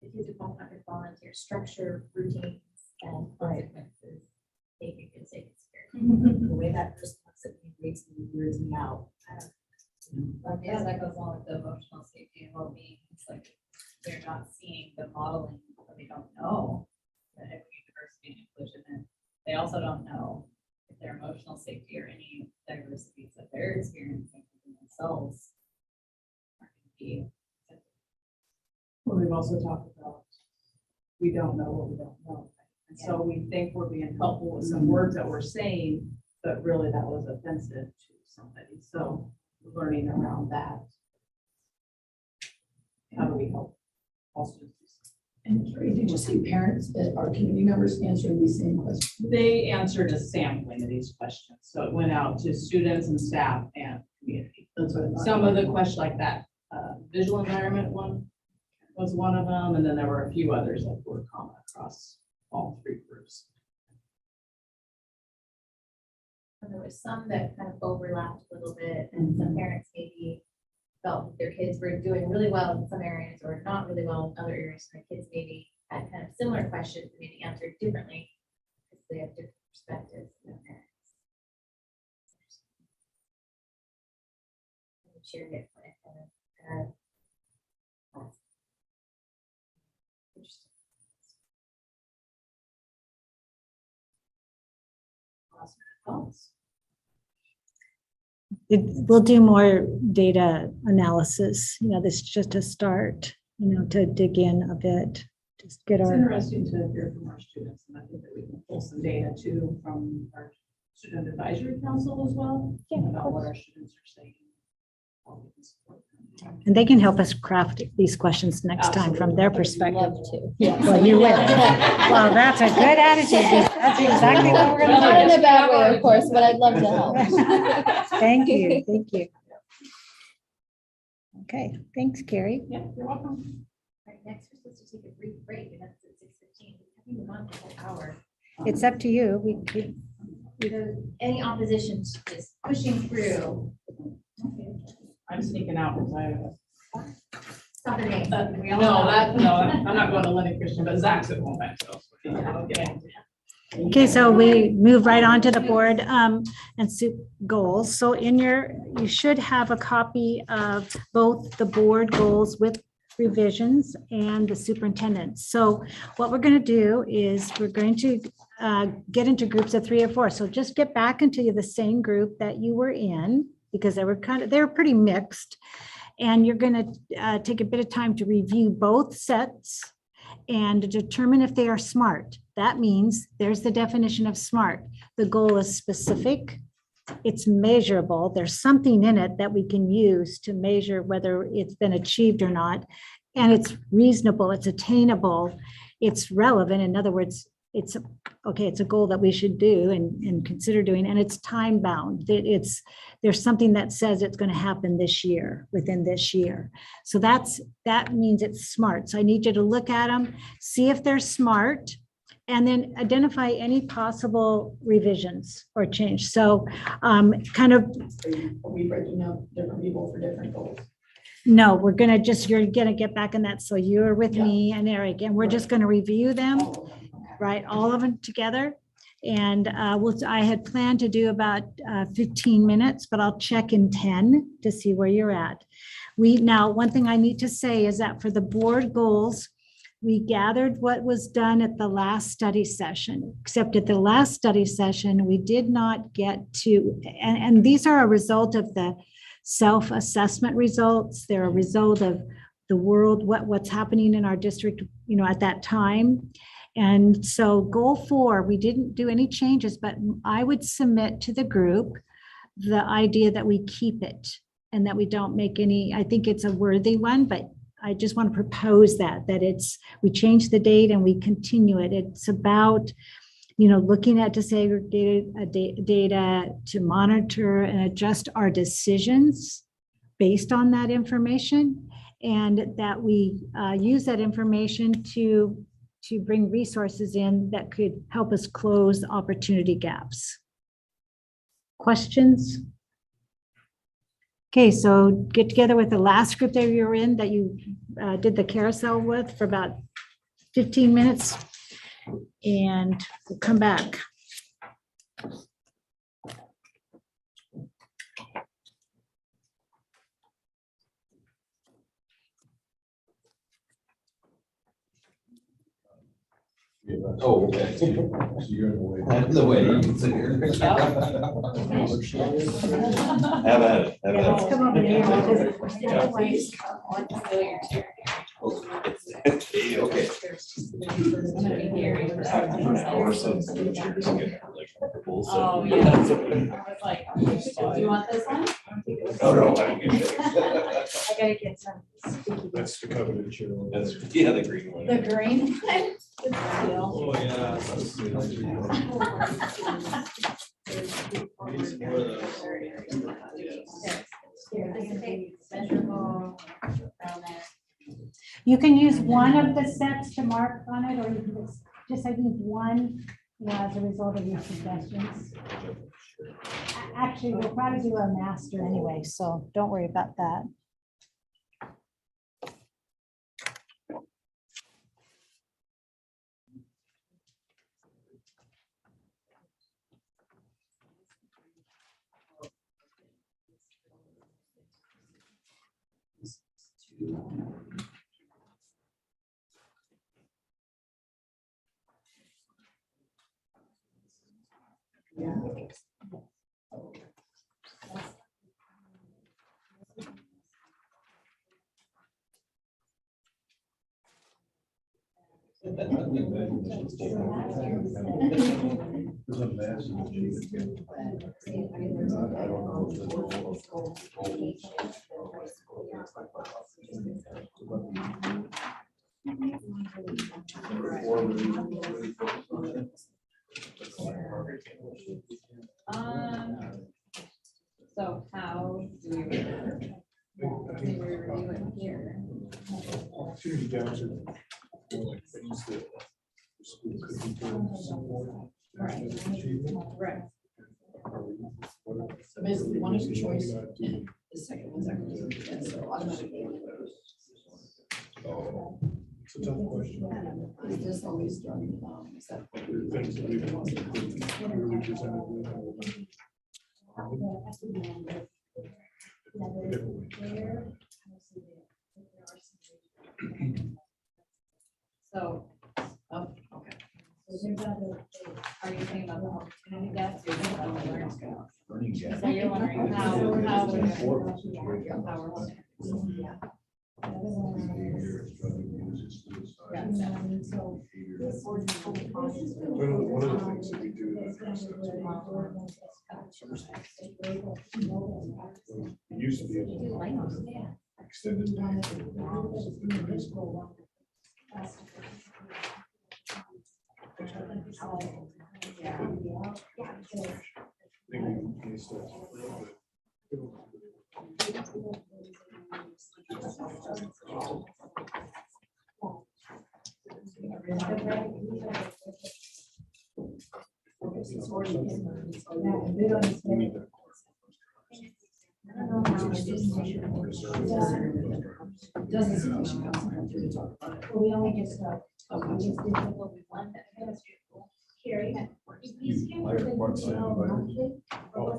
The kids who fall under volunteer structure, routines, and consequences, they can get safe experience. The way that person looks at me, rates me, weirds me out. Yeah, that goes along with the emotional safety and well-being. It's like they're not seeing the modeling, or they don't know that equity, diversity, and inclusion, and they also don't know if their emotional safety or any diversities that they're experiencing within themselves are going to be. Well, we've also talked about, we don't know what we don't know. And so we think we're being helpful with some words that we're saying, but really that was offensive to somebody. So learning around that. How do we help all students? And Carrie, did you see parents that are community members answering these same questions? They answered a sampling of these questions. So it went out to students and staff and community. That's what I thought. Some of the questions like that, visual environment one was one of them. And then there were a few others that were common across all three groups. And there was some that kind of overlapped a little bit, and some parents maybe felt that their kids were doing really well in some areas or not really well in other areas. And the kids maybe had kind of similar questions, maybe answered differently because they have different perspectives than their parents. Share it with interesting. We'll do more data analysis. This is just a start, to dig in a bit, just get It's our. interesting to hear from our students, and I think that we can pull some data too from our student advisory council as well, about what our students are saying. How we can support them. And they can help us craft these questions next time from their perspective. Love to. Well, you will. Well, that's a good attitude. That's exactly what we're going Not in to a bad way, of course, but I'd love to help. do. Thank you. Thank you. Okay, thanks, Carrie. Yeah, you're welcome. Right, next we're supposed to take a brief break, and that's at 6:15. We haven't gone for an hour. It's up to you. We could. Any opposition to this pushing through? I'm sneaking out because I Stop the name. I'm not going to Lenny Christian, but Zach's at home back, so. Yeah. Okay, so we move right on to the board and goals. So you should have a copy of both the board goals with revisions and the superintendent. So what we're going to do is we're going to get into groups of 3 or 4. So just get back into the same group that you were in, because they were pretty mixed. And you're going to take a bit of time to review both sets and to determine if they are SMART. That means there's the definition of SMART. The goal is specific, it's measurable. There's something in it that we can use to measure whether it's been achieved or not. And it's reasonable, it's attainable, it's relevant. In other words, it's a goal that we should do and consider doing, and it's time bound. There's something that says it's going to happen this year, within this year. So that means it's SMART. So I need you to look at them, see if they're SMART, and then identify any possible revisions or change. So Are we breaking up different people for different goals? No, you're going to get back in that. So you're with me and Eric, and we're just going to review them. Right, all of them together. And I had planned to do about 15 minutes, but I'll check in 10 to see where you're at. Now, one thing I need to say is that for the board goals, we gathered what was done at the last study session, except at the last study session, we did not get to, and these are a result of the self-assessment results. They're a result of the world, what's happening in our district, at that time. And so goal 4, we didn't do any changes, but I would submit to the group the idea that we keep it and that we don't make any, I think it's a worthy one, but I just want to propose that we change the date and we continue it. It's about, looking at disaggregated data to monitor and adjust our decisions based on that information, and that we use that information to bring resources in that could help us close opportunity gaps. Questions? Okay, so get together with the last group that you're in, that you did the carousel with for about 15 minutes, and we'll come back. Oh, okay. So you're in the way. I'm in the way. You can sit here. Have at it. Have Let's at come over here. it. Okay. Oh, yeah. I was like, do you want this one? Oh, no, I don't get it. I gotta get some. That's the covenant. That's, yeah, the green one. The green. Oh, yeah. You can use one of the sets to mark on it, or you can just I need one as a result of your suggestions. Actually, we'll probably do a master anyway, so don't worry about that. So how do we review it here? Opportunity gaps are more like things that the school could be doing to support national achievement. Right. So basically, one is choice, the second one's equity, and so automatically. It's a tough question. It's just always done, except for Things that we want to really presented with. So, oh, okay. Are you thinking about the opportunity gaps? You're thinking about the learning gaps? Learning gap. So you're wondering how One of the things that we do to address that we used to be able to extended We only just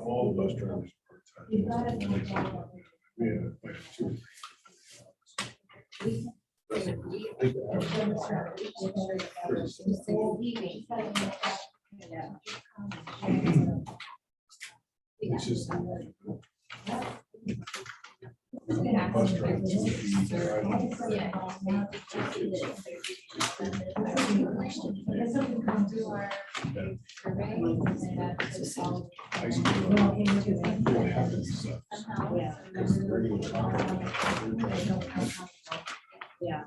all bus drivers. We had like 2 or 3. It's just. Bus drivers would be driving. High school, they have to be such. Because the regular traffic, Yeah.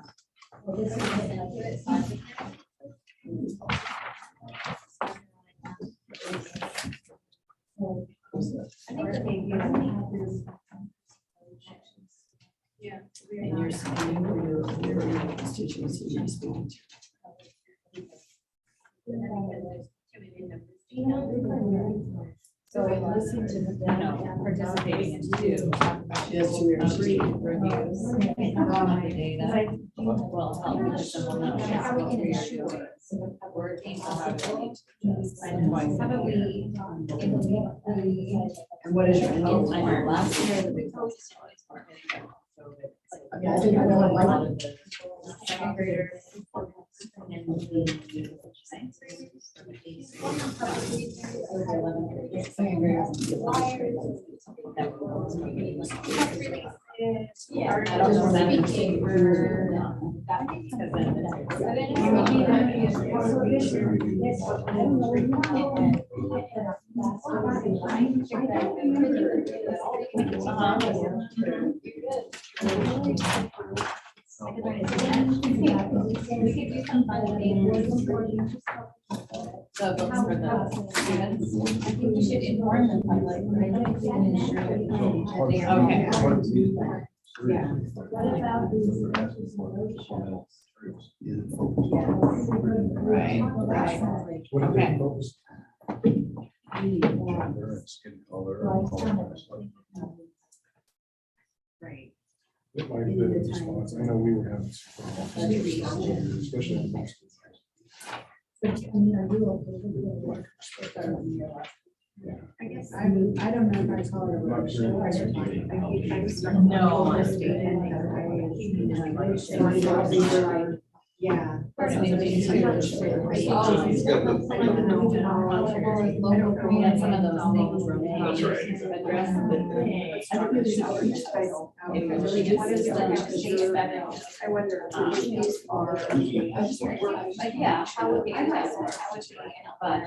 Yeah. And your constituents you're speaking to. So I listened to them, participating in two. She has two years. Three reviews. The data. Well, help because someone knows How we what can we are ensure doing. working How on do we- I know, how about we, And what is your end goal? I know last year the big focus was Okay, I think I know like. second graders. Yeah. I don't know that. Speaking We could do some fun things. The books for the students. I think you should inform the public, right? Okay. Yeah. Right, right. What did Okay. they focus? Gender and skin color. and all that stuff. Right. It might have been a response. I know we were having. Especially. in the school. Yeah. I guess I don't know if I call it a workshop. Yeah. Some of those things. That's right. Address it really just is I wonder. Like, yeah, how would we, how would we, but,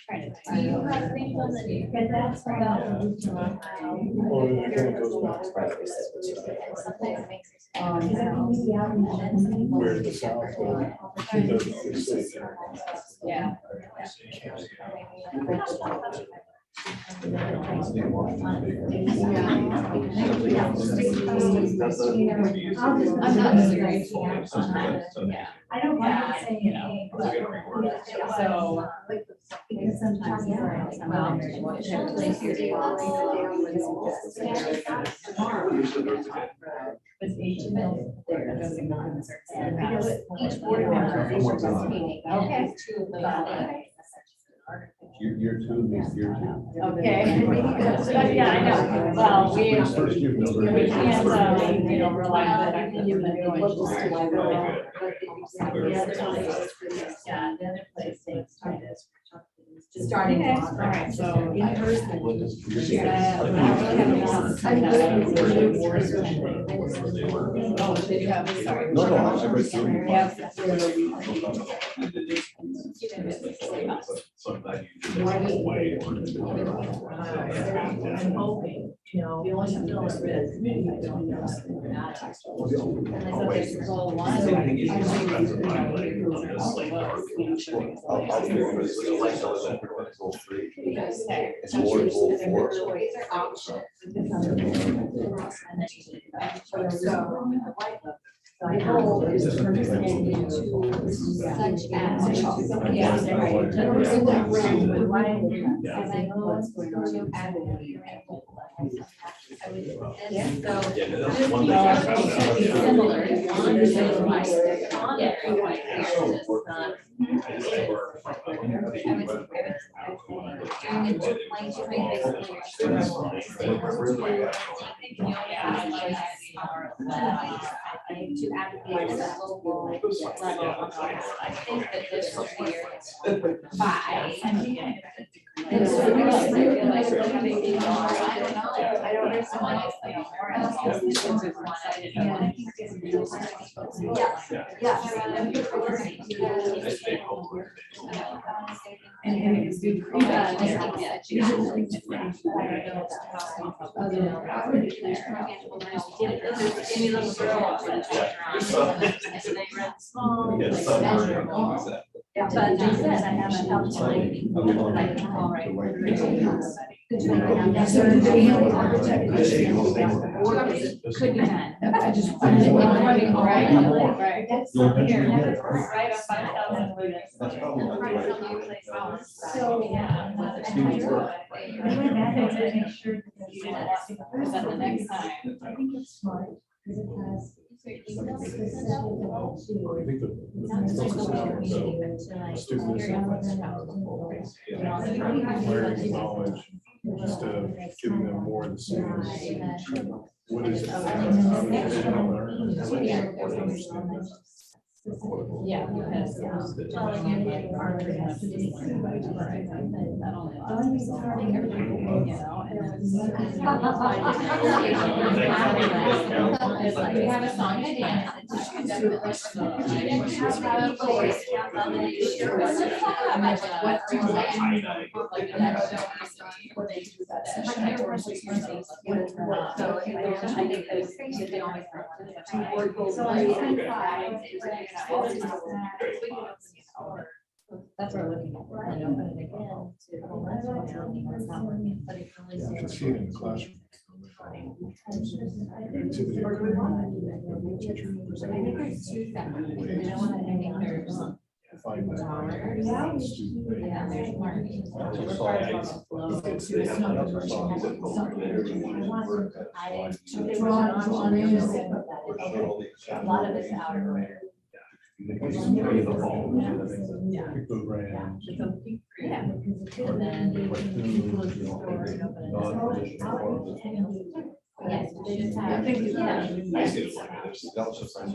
trying to. Do you have things on the new? Because that's about. Or it kind of goes back Sometimes makes. where the South. Yeah. I'm not serious. Yeah. I don't Yeah, mind saying, you know, so. because sometimes. But each of them, they're doing non. Each board member is participating. Okay. Two of those. Year two, next year two. Okay. Yeah, I know. Well, we can't, rely on that. You've been doing. Yeah, the other place they started. Just starting. All right, so in person. Oh, did you have, sorry. No, I read through. So I'm glad you did this way. I'm hoping, the only thing that was read. Same thing is you see friends of mine, like, just like, I'll figure this, like, so it's like, goal 3. It's more goal 4. My goal is to understand you such as. Yeah. As I go to advocate. Yeah, that's one thing I found out. Similar. it. To advocate at the local level. I think that this will be five. I don't know. But that said, I haven't helped to like, all right. So do they have an architect? Could be done. I just. Right, right. That's here, right on 5,000 units. That's probably not the right. So, yeah. I went back and said, make sure that the next time. I think it's smart, because it has. I think the focus is on the student is learning knowledge, instead of giving them more of the same. What is it? How do they learn? It's really important to understand this. Yeah, because. We have a song and dance. That's what we're looking at. And open it again to. You can see it in the classroom. Activity. Teacher presenting. Find that. Student. Yeah, there's more. A lot of it's outer. Pick the brands. Yeah. And then. Yes. I think, Yeah. I see it like this. That was just. That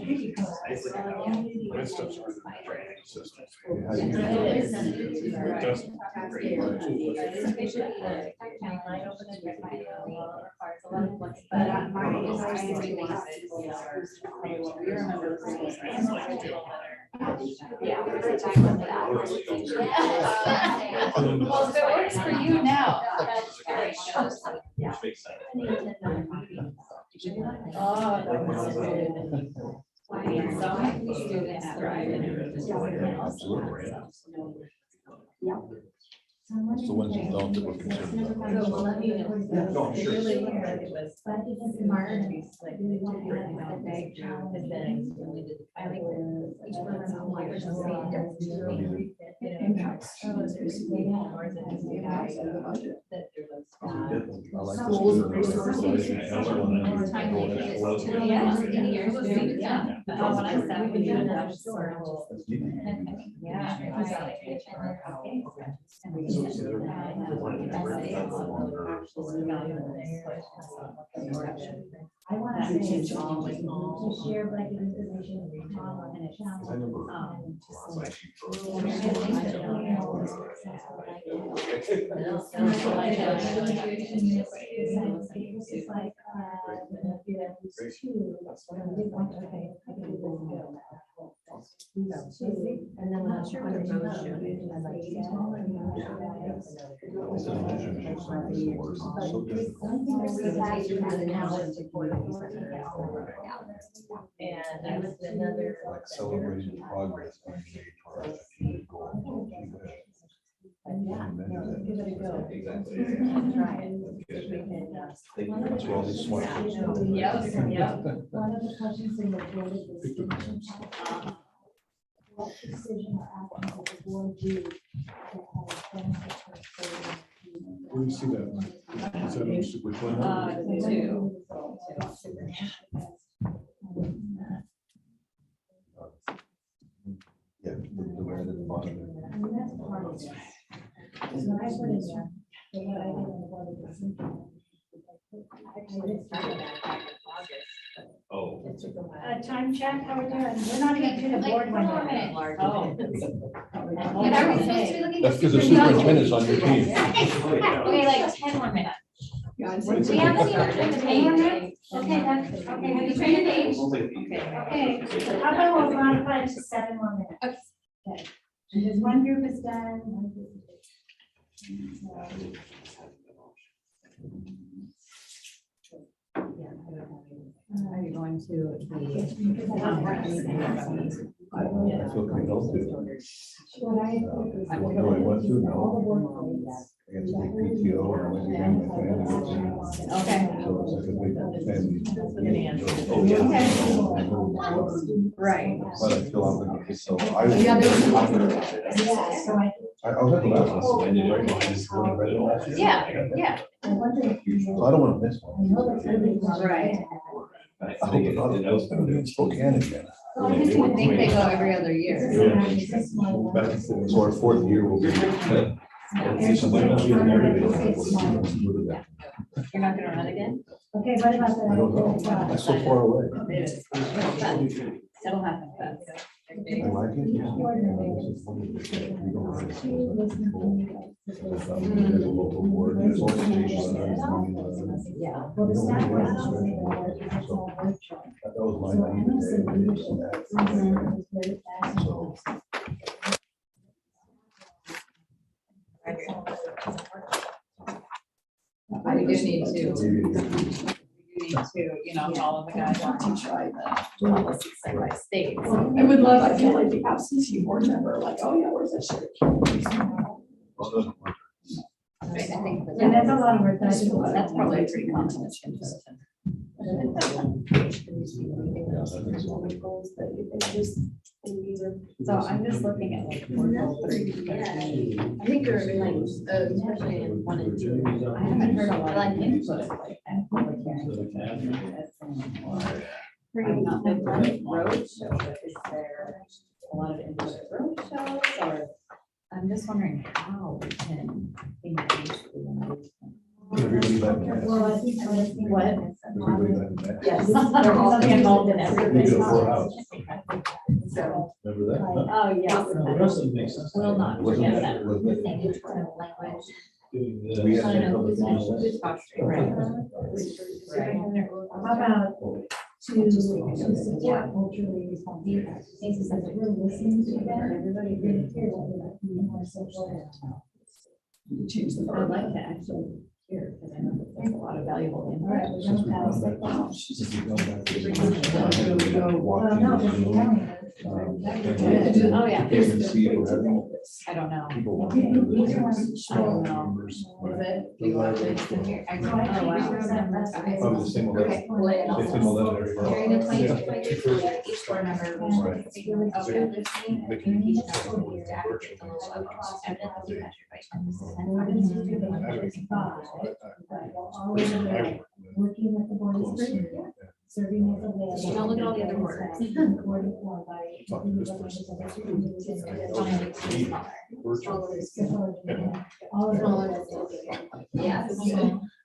stuff's really the training system. Well, if it works for you now. Which makes sense. It's the ones that don't that we're concerned about. No, sure. I like this. Schools, resources. When I said we do that. Yeah. I want to share like information with Tom and a and then when I'm sure the road show, I'm like, and I was another. Like celebrating progress being made for our strategic goal. Give it a go. Exactly. Try it. That's where all these smart kids go. Yep. One of the questions in the board is. Pick the brands. What decision or action does the board do that has benefits for students? Where do you see that? Is that on superintendent? Oh. Time check, how we doing? We're not even to the Like, board one one more yet. minute. Oh. And are we supposed to be looking? That's because the superintendent's on your team. Okay, like 10 more minutes. We haven't even turned the page. Okay, that's, okay. Have you turned the page? Okay, how about we'll modify it to 7 more minutes? Okay. And just one group is done. One group is done. Are you going to I feel compelled to. I want to now. I get to take PTO and I went to my family. Okay. So it's like a big family. Oh, yeah. Right. But I feel obligated, so I. Yeah, I was at the last one. Yeah, yeah. So I don't want to miss one. Right. I hope it's not in Spokane again. I think they go every other year. So our fourth year will be. You're not gonna run again? Okay, what about I don't know. That's so far away. It'll happen fast. I like it. We don't have it. There's a local board, there's organizations. Yeah. Well, the staff That was my naivete. So. We do need to, you know, follow the guidelines, try the policy set by state. I would love, I feel like the absentee board member, like, oh yeah, where's that shirt? I think And that's a lot of work. that's probably a pretty common misconception. So I'm just looking at like 4.3. I think you're like, especially in 1 and 2. I haven't heard a lot of input like that. Public hearings. Not been running roadshow, but is there a lot of input at roadshows, or I'm just wondering how we can increase the engagement. Everybody back in Well, I that. think What? Everybody back in that. Yes, they're all involved in We everything. did a full house. So, Remember that? Huh? oh, yeah. The rest of it makes sense. Will not Wasn't forget that, that. wasn't it? Language. Doing this. We had I that know, public who's process. Right. How about to support culturally responsible practices, that we're listening to them, everybody really cares about being more social. Change the. I'd like to actually hear, because I know that there's a lot of valuable input. Since we've gone back- since we've gone back to the- Well, no, because the county. Oh, yeah. They can see if we're having I don't know. people walking through the- I don't know. Numbers. Was it? Do you want to listen here? I don't know. Probably the same 11. It's in 11 every month. During the Yeah. 2022 year, each board member will Right. receive a listening and communication opportunity to advocate for local outcomes, evidence measured by 10%. Working with the board of supervisors, serving as a. Don't look at all the other words. All of those. Yes.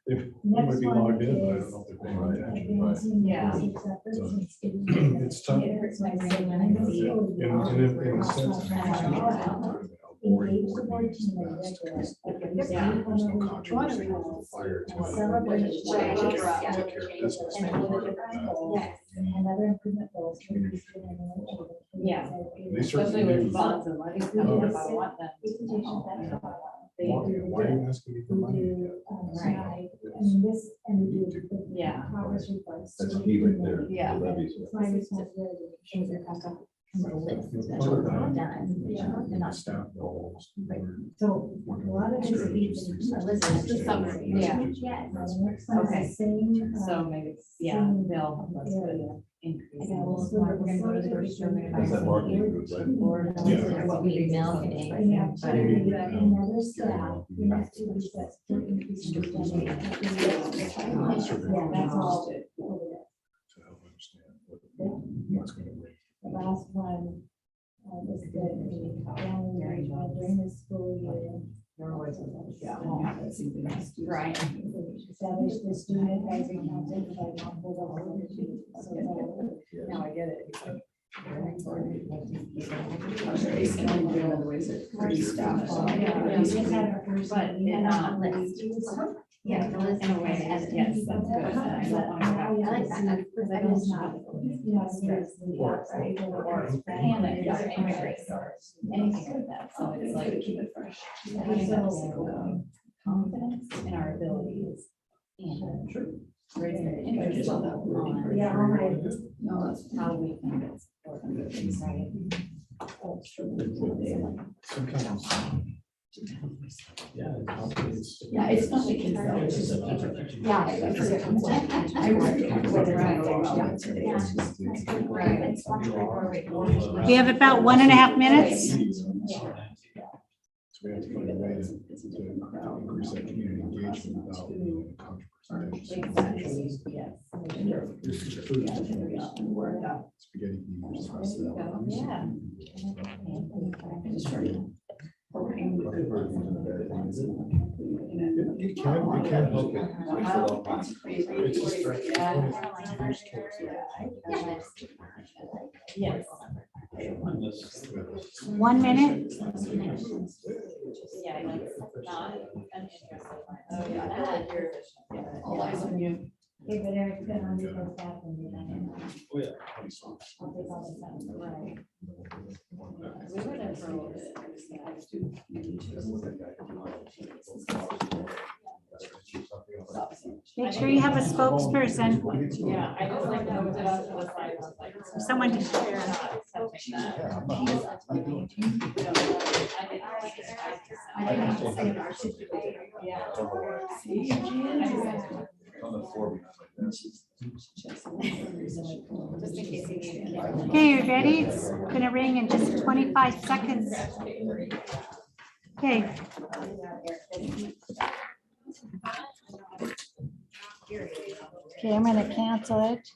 They might be logged in, but I don't know if they're paying attention. Yeah. It's tough. It hurts my brain when I And see. in a sense, Engage the board team in regular. Yeah. there's no controversy with the fire. Celebration. Take care of business. Yes, and other improvement goals. to increase the intervention. Yeah. They certainly Especially with do. bonds and levies coming up, I want them. Presentations that are- They Why are you asking me for We money? do, Right. I mean, this, and we do. the Yeah. Progress reports. That's key right there. the Yeah. levies. It's my responsibility. to show their contact. Staff goals. So a lot of this is. Elizabeth, the summary. Yeah. Yes. Okay. Same. So maybe, it's yeah, they'll help us with increase. We're gonna go to the grocery store. we're gonna buy That's that some marketing food, group, right? or Yeah. what we need, milk and eggs. Yeah. butter. Another staff, you have to reset for increasing. Certainly Yeah, that's all. to help understand what's going to bring. The last one, was good. During the school year. Right. Establish the student advisory council by multiple levels. Now I get it. Yeah, the list. In a way, yes, that's good. I like that. Because I just not, you know, stress the outside or panic or immigrate or anything like that. So it's like keep it fresh. Confidence in our abilities and raising the interest on Yeah, all right. how we can get support under things, right? Yeah, it's not the kids though, it's just the teacher. Yeah. I work with the We have about 1.5 minutes. So we have to find a way to increase that community engagement without being controversial. Spaghetti fingers. Yeah. It can help it. It's just Yes. 1 minute. Yeah, that's not uninterested. Oh, all eyes on you. Okay, but Eric's gonna leave us back and do that. Oh, yeah. I'll take all this out. Right. We were there for a little bit. Make sure you have a spokesperson, Yeah, I just like moved it up to the side. Like, someone to share. On the floor. Okay, you ready? It's gonna ring in just 25 seconds. Okay. Okay, I'm gonna cancel it.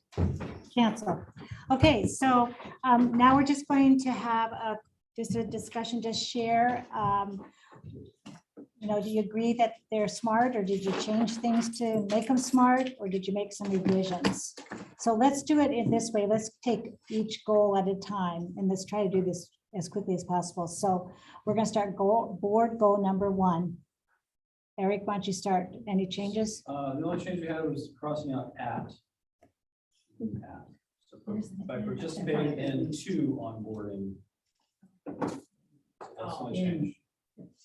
Cancel. Okay, so now we're just going to have just a discussion, just share. You know, do you agree that they're smart, or did you change things to make them smart, or did you make some revisions? So let's do it in this way. Let's take each goal at a time, and let's try to do this as quickly as possible. So we're gonna start board goal number 1. Eric, why don't you start? Any changes? The only change we had was crossing out at. So by participating in 2 onboarding. That's the only change.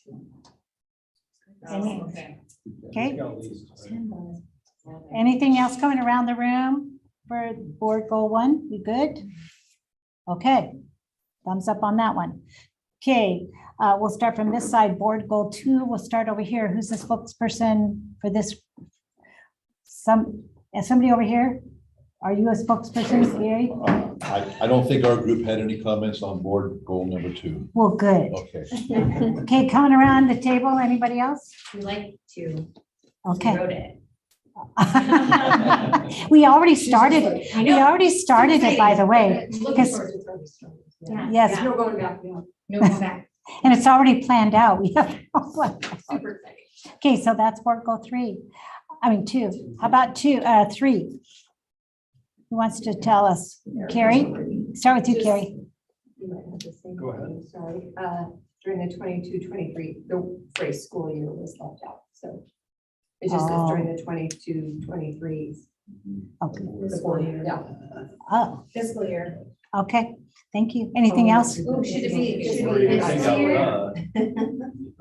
Any- Okay. Okay. Take out least, right? Anything else coming around the room for board goal 1? We good? Okay, thumbs up on that one. Okay, we'll start from this side. Board goal 2, we'll start over here. Who's the spokesperson for this? Somebody over here? Are you a spokesperson, Gary? I don't think our group had any comments on board goal number 2. Well, good. Okay. Okay, coming around the table, anybody else? We like to. Okay. Wrote it. We already started, we already started it, by the way, because, Yeah. yes, No going back. No going back. and it's already planned out. We have, Super exciting. okay, so that's board goal 3. I mean, 2. How about 3? Who wants to tell us? Carrie? Start with you, Carrie. Go ahead. Sorry, during the 22-23, the phrase school year was left out, so. It just says during the 22-23. Okay. The school year, yeah. Oh, Fiscal year. okay. Thank you. Anything else? Oh, should it be Take this out, year?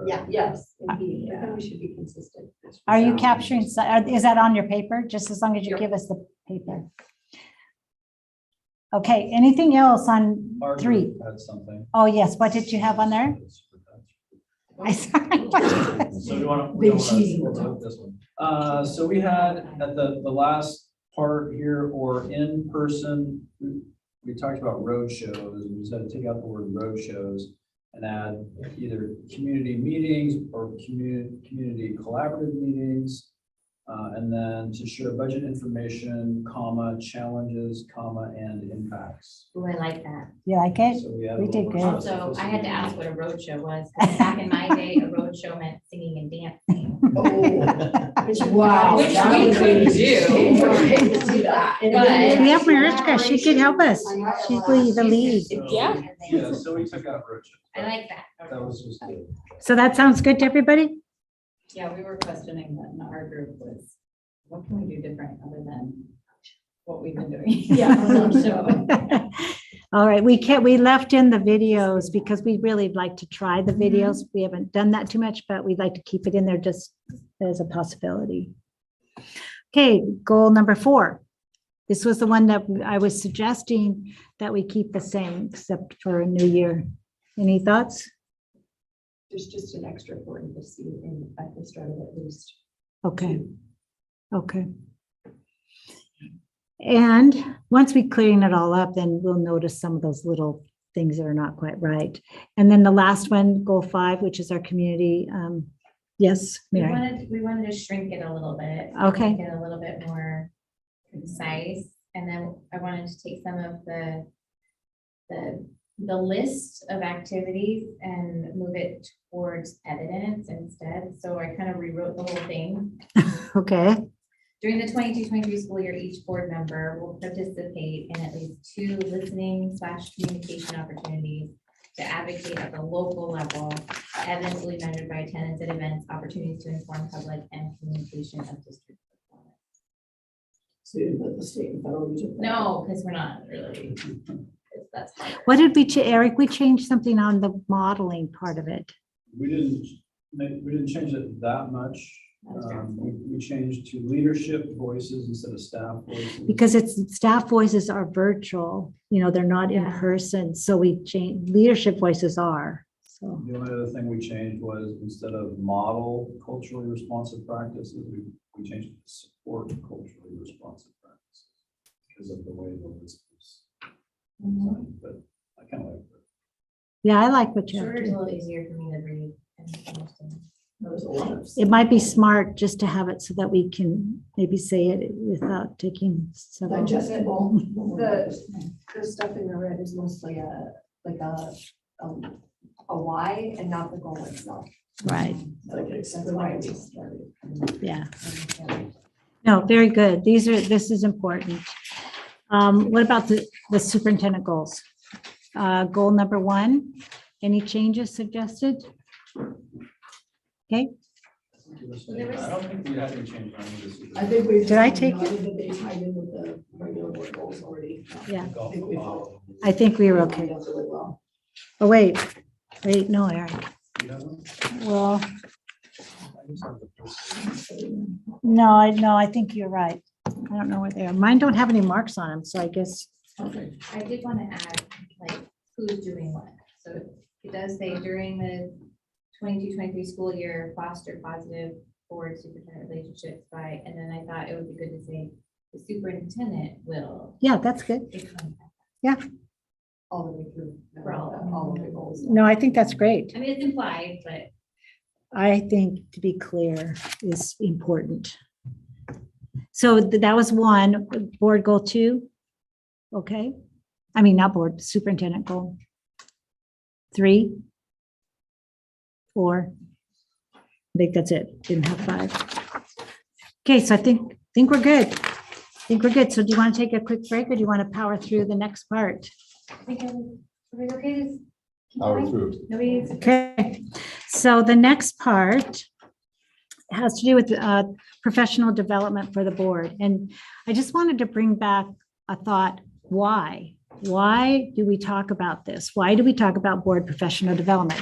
Yeah, yes, indeed, I think we should be consistent. Are you capturing, is that on your paper? Just as long as you give us the paper. Okay, anything else on Our 3? group had something. Oh, yes. What did you have on there? I sorry. So we want Big to cheating. this one. So we had at the last part here, or in person, we talked about road shows. We said take out the word road shows and add either community meetings or community collaborative meetings. And then to share budget information, comma, challenges, comma, and impacts. Oh, I like that. You like it? So we had a We little did more good. Also, I had to ask what a roadshow was. 'Cause back in my day, a roadshow meant singing and dancing. Wow. Which that we would could be- do. Do that. But- We have Mariska, she could help us. She's the lead. Yeah. Yeah, so we took out roadshow. I like that. That was just it. So that sounds good to everybody? Yeah, we were questioning that in our group was, what can we do different other than what we've been doing? Yeah. So, All right, we left in the videos because we really like to try the videos. We haven't done that too much, but we'd like to keep it in there just as a possibility. Okay, goal number 4. This was the one that I was suggesting that we keep the same except for a new year. Any thoughts? There's just an extra important to see in at the start of at least. Okay. Okay. And once we clean it all up, then we'll notice some of those little things that are not quite right. And then the last one, goal 5, which is our community. Yes, We Mary. wanted to shrink it a little bit. Okay. Make it a little bit more concise. And then I wanted to take some of the list of activities and move it towards evidence instead. So I kind of rewrote the whole thing. Okay. During the 22-23 school year, each board member will participate in at least 2 listening/communication opportunities to advocate at the local level, evidently measured by attendance at events, opportunities to inform public, and communication of district performance. So you didn't put the state and federal. you took that. No, because we're not really, that's hard. What did we, Eric, we changed something on the modeling part of it. We didn't change it that much. We changed to leadership voices instead of staff voices. Because staff voices are virtual, they're not in Yeah. person. So we changed, leadership voices are, so. The only other thing we changed was instead of model culturally responsive practices, we changed it to support culturally responsive practices because of the way the list was designed, but I kind of like it. Yeah, I like what you have Shorter is a to. little easier for me to read and understand. That was a lot of. It might be smart just to have it so that we can maybe say it without taking several. Digestible. The stuff in the red is mostly like a why and not the goal itself. Right, Like except for why we started. yeah. No, very good. This is important. What about the superintendent goals? Goal number 1, any changes suggested? Okay, I don't think we had any change on this. I think we've. Did I take it? noted that they tied in with the regular board goals already. yeah, I think we've. I think we were okay. done really well. Oh, wait, no, Eric. You have one? Well, I just have the first. no, I think you're right. I don't know where they are. Mine don't have any marks on them, so I guess. I did want to add, like, who's doing what. So it does say during the 22-23 school year, foster positive board superintendent relationships by, and then I thought it would be good to say the superintendent will. Yeah, that's good. Yeah, All the way through. For all of the goals. no, I think that's great. I mean, it's implied, but I think to be clear is important. So that was 1, board goal 2. Okay. I mean, not board, superintendent goal. 3, 4. I think that's it. Didn't have 5. Okay, so I think we're good. So do you want to take a quick break or do you want to power through the next part? I think everybody's okay. Just keep Power going. through. Nobody's. Okay, so the next part has to do with professional development for the board. And I just wanted to bring back a thought, why? Why do we talk about this? Why do we talk about board professional development?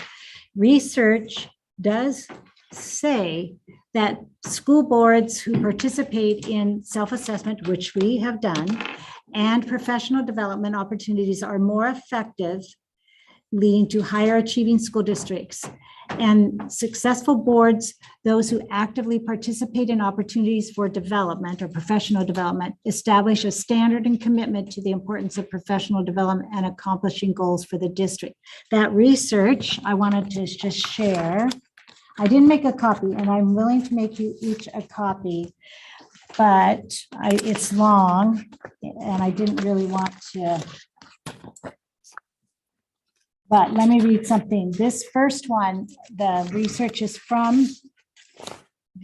Research does say that school boards who participate in self-assessment, which we have done, and professional development opportunities are more effective, leading to higher achieving school districts. And successful boards, those who actively participate in opportunities for development or professional development, establish a standard and commitment to the importance of professional development and accomplishing goals for the district. That research I wanted to just share. I didn't make a copy, and I'm willing to make you each a copy, but it's long, and I didn't really want to. But let me read something. This first one, the research is from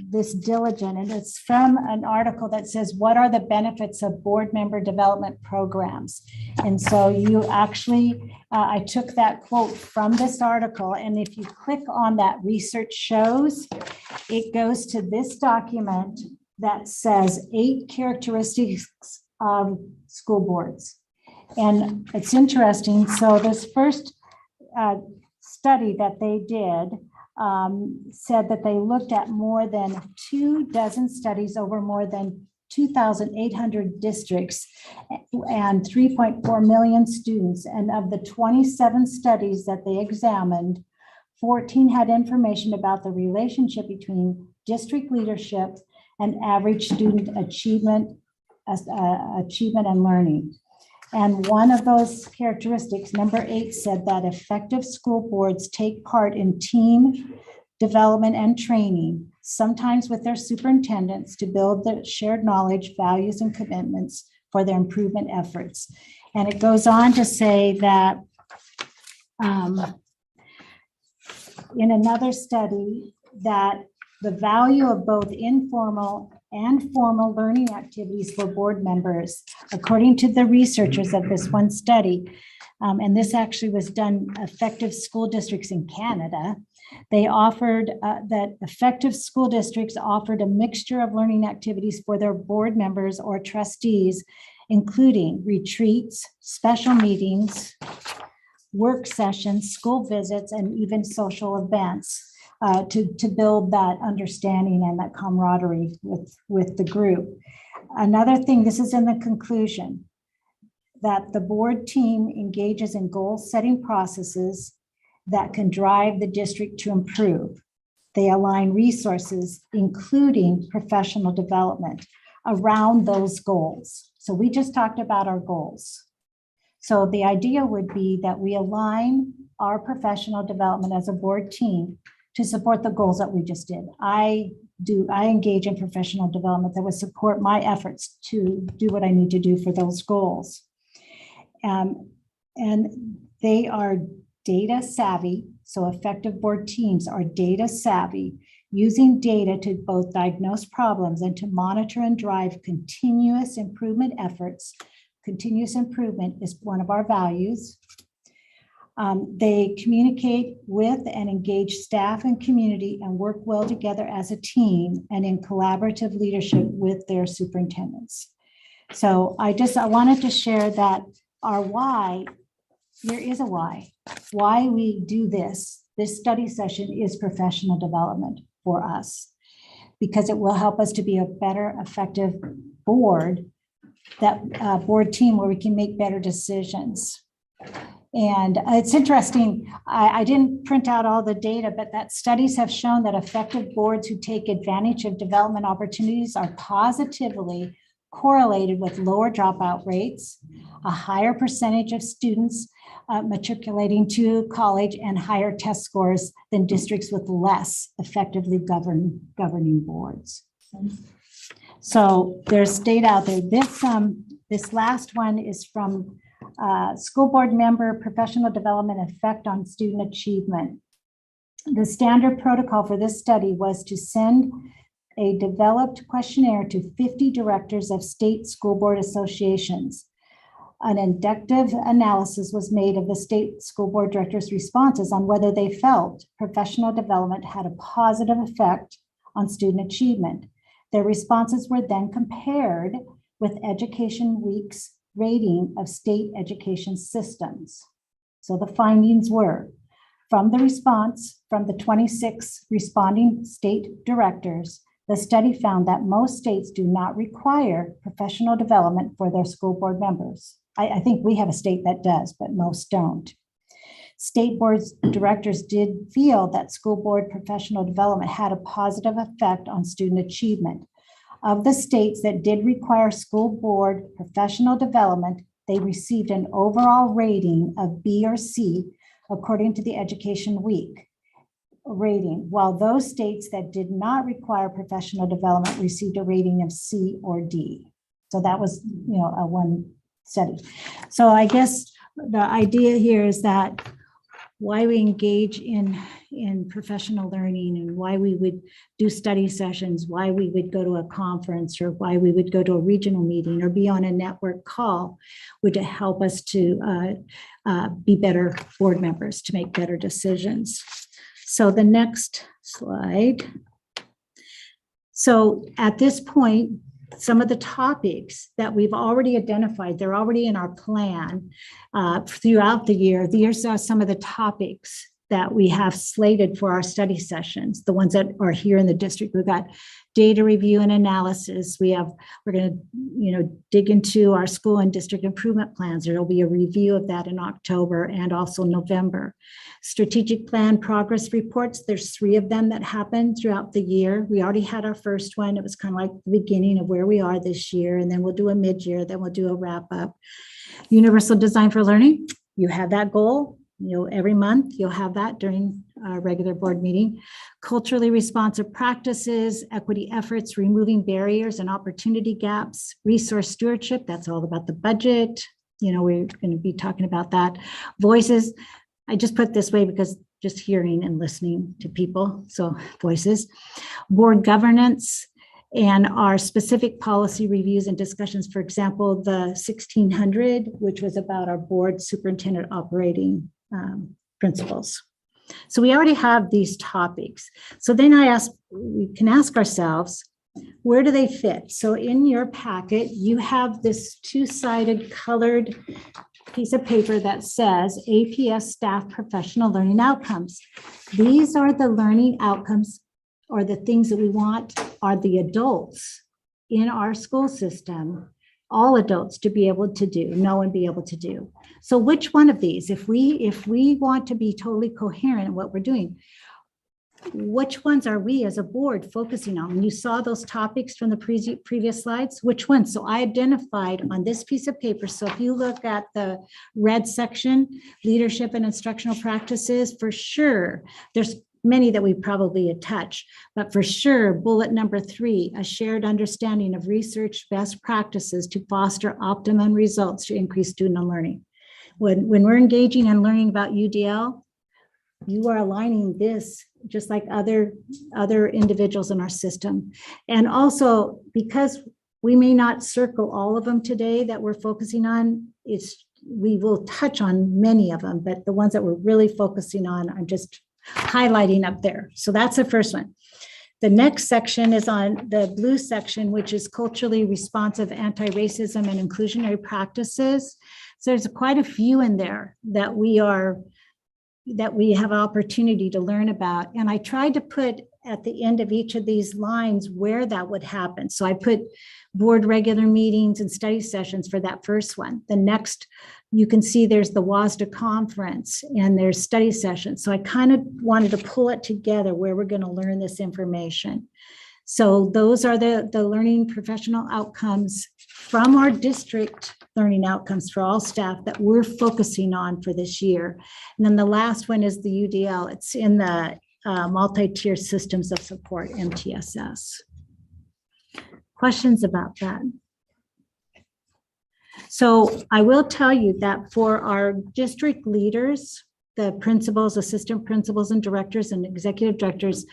this Diligent, and it's from an article that says, what are the benefits of board member development programs? And so you actually, I took that quote from this article, and if you click on that research shows, it goes to this document that says 8 characteristics of school boards. And it's interesting. So this first study that they did said that they looked at more than 24 studies over more than 2,800 districts and 3.4 million students. And of the 27 studies that they examined, 14 had information about the relationship between district leadership and average student achievement and learning. And one of those characteristics, number 8, said that effective school boards take part in team development and training, sometimes with their superintendents, to build the shared knowledge, values, and commitments for their improvement efforts. And it goes on to say that in another study, that the value of both informal and formal learning activities for board members, according to the researchers of this one study, and this actually was done effective school districts in Canada, they offered that effective school districts offered a mixture of learning activities for their board members or trustees, including retreats, special meetings, work sessions, school visits, and even social events. To build that understanding and that camaraderie with the group. Another thing, this is in the conclusion, that the board team engages in goal-setting processes that can drive the district to improve. They align resources, including professional development, around those goals. So we just talked about our goals. So the idea would be that we align our professional development as a board team to support the goals that we just did. I engage in professional development that would support my efforts to do what I need to do for those goals. And they are data savvy, so effective board teams are data savvy, using data to both diagnose problems and to monitor and drive continuous improvement efforts. Continuous improvement is one of our values. They communicate with and engage staff and community and work well together as a team and in collaborative leadership with their superintendents. So I wanted to share that our why, there is a why we do this. This study session is professional development for us because it will help us to be a better, effective board, board team where we can make better decisions. And it's interesting, I didn't print out all the data, but that studies have shown that effective boards who take advantage of development opportunities are positively correlated with lower dropout rates, a higher percentage of students matriculating to college, and higher test scores than districts with less effectively governing boards. So there's data out there. This last one is from school board member professional development effect on student achievement. The standard protocol for this study was to send a developed questionnaire to 50 directors of state school board associations. An inductive analysis was made of the state school board directors' responses on whether they felt professional development had a positive effect on student achievement. Their responses were then compared with Education Week's rating of state education systems. So the findings were, from the response from the 26 responding state directors, the study found that most states do not require professional development for their school board members. I think we have a state that does, but most don't. State boards directors did feel that school board professional development had a positive effect on student achievement. Of the states that did require school board professional development, they received an overall rating of B or C, according to the Education Week. rating, while those states that did not require professional development received a rating of C or D. So that was, a one study. So I guess the idea here is that why we engage in professional learning and why we would do study sessions, why we would go to a conference or why we would go to a regional meeting or be on a network call would help us to be better board members, to make better decisions. So the next slide. So at this point, some of the topics that we've already identified, they're already in our plan throughout the year. These are some of the topics that we have slated for our study sessions, the ones that are here in the district. We've got data review and analysis. We're going to, dig into our school and district improvement plans. There'll be a review of that in October and also November. Strategic plan progress reports. There's 3 of them that happen throughout the year. We already had our first one. It was kind of like the beginning of where we are this year. And then we'll do a mid-year, then we'll do a wrap up. Universal design for learning. You have that goal. Every month you'll have that during our regular board meeting. Culturally responsive practices, equity efforts, removing barriers and opportunity gaps, resource stewardship. That's all about the budget. We're going to be talking about that. Voices. I just put this way because just hearing and listening to people. So voices, board governance, and our specific policy reviews and discussions. For example, the 1600, which was about our board superintendent operating principles. So we already have these topics. So then we can ask ourselves, where do they fit? So in your packet, you have this 2-sided colored piece of paper that says APS staff professional learning outcomes. These are the learning outcomes or the things that we want are the adults in our school system, all adults to be able to know and be able to do. So which one of these, if we want to be totally coherent in what we're doing, which ones are we as a board focusing on? When you saw those topics from the previous slides, which ones? So I identified on this piece of paper. So if you look at the red section, leadership and instructional practices, for sure, there's many that we probably touch, but for sure, bullet number 3, a shared understanding of research best practices to foster optimum results to increase student learning. When we're engaging and learning about UDL, you are aligning this just like other individuals in our system. And also, because we may not circle all of them today that we're focusing on, we will touch on many of them, but the ones that we're really focusing on are just highlighting up there. So that's the first one. The next section is on the blue section, which is culturally responsive anti-racism and inclusionary practices. So there's quite a few in there that we have opportunity to learn about. And I tried to put at the end of each of these lines where that would happen. So I put board regular meetings and study sessions for that first one. The next, you can see there's the WASDA conference and there's study sessions. So I kind of wanted to pull it together where we're going to learn this information. So those are the learning professional outcomes from our district learning outcomes for all staff that we're focusing on for this year. And then the last one is the UDL. It's in the multi-tier systems of support, MTSS. Questions about that? So I will tell you that for our district leaders, the principals, assistant principals and directors and executive directors,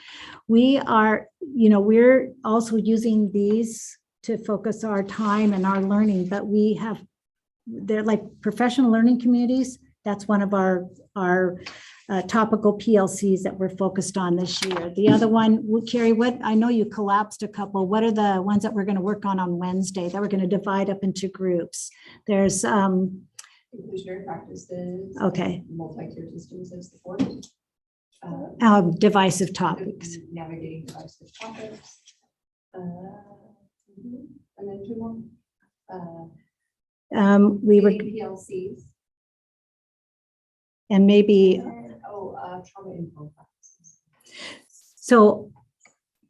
we're also using these to focus our time and our learning, but they're like professional learning communities. That's one of our topical PLCs that we're focused on this year. The other one, Carrie, I know you collapsed a couple. What are the ones that we're going to work on Wednesday that we're going to divide up into groups? There's inclusionary practices. Okay. Multi-tier systems of support. Divisive topics. Navigating divisive topics. And then 2 more. We were PLCs. And maybe. Trauma informed practices. So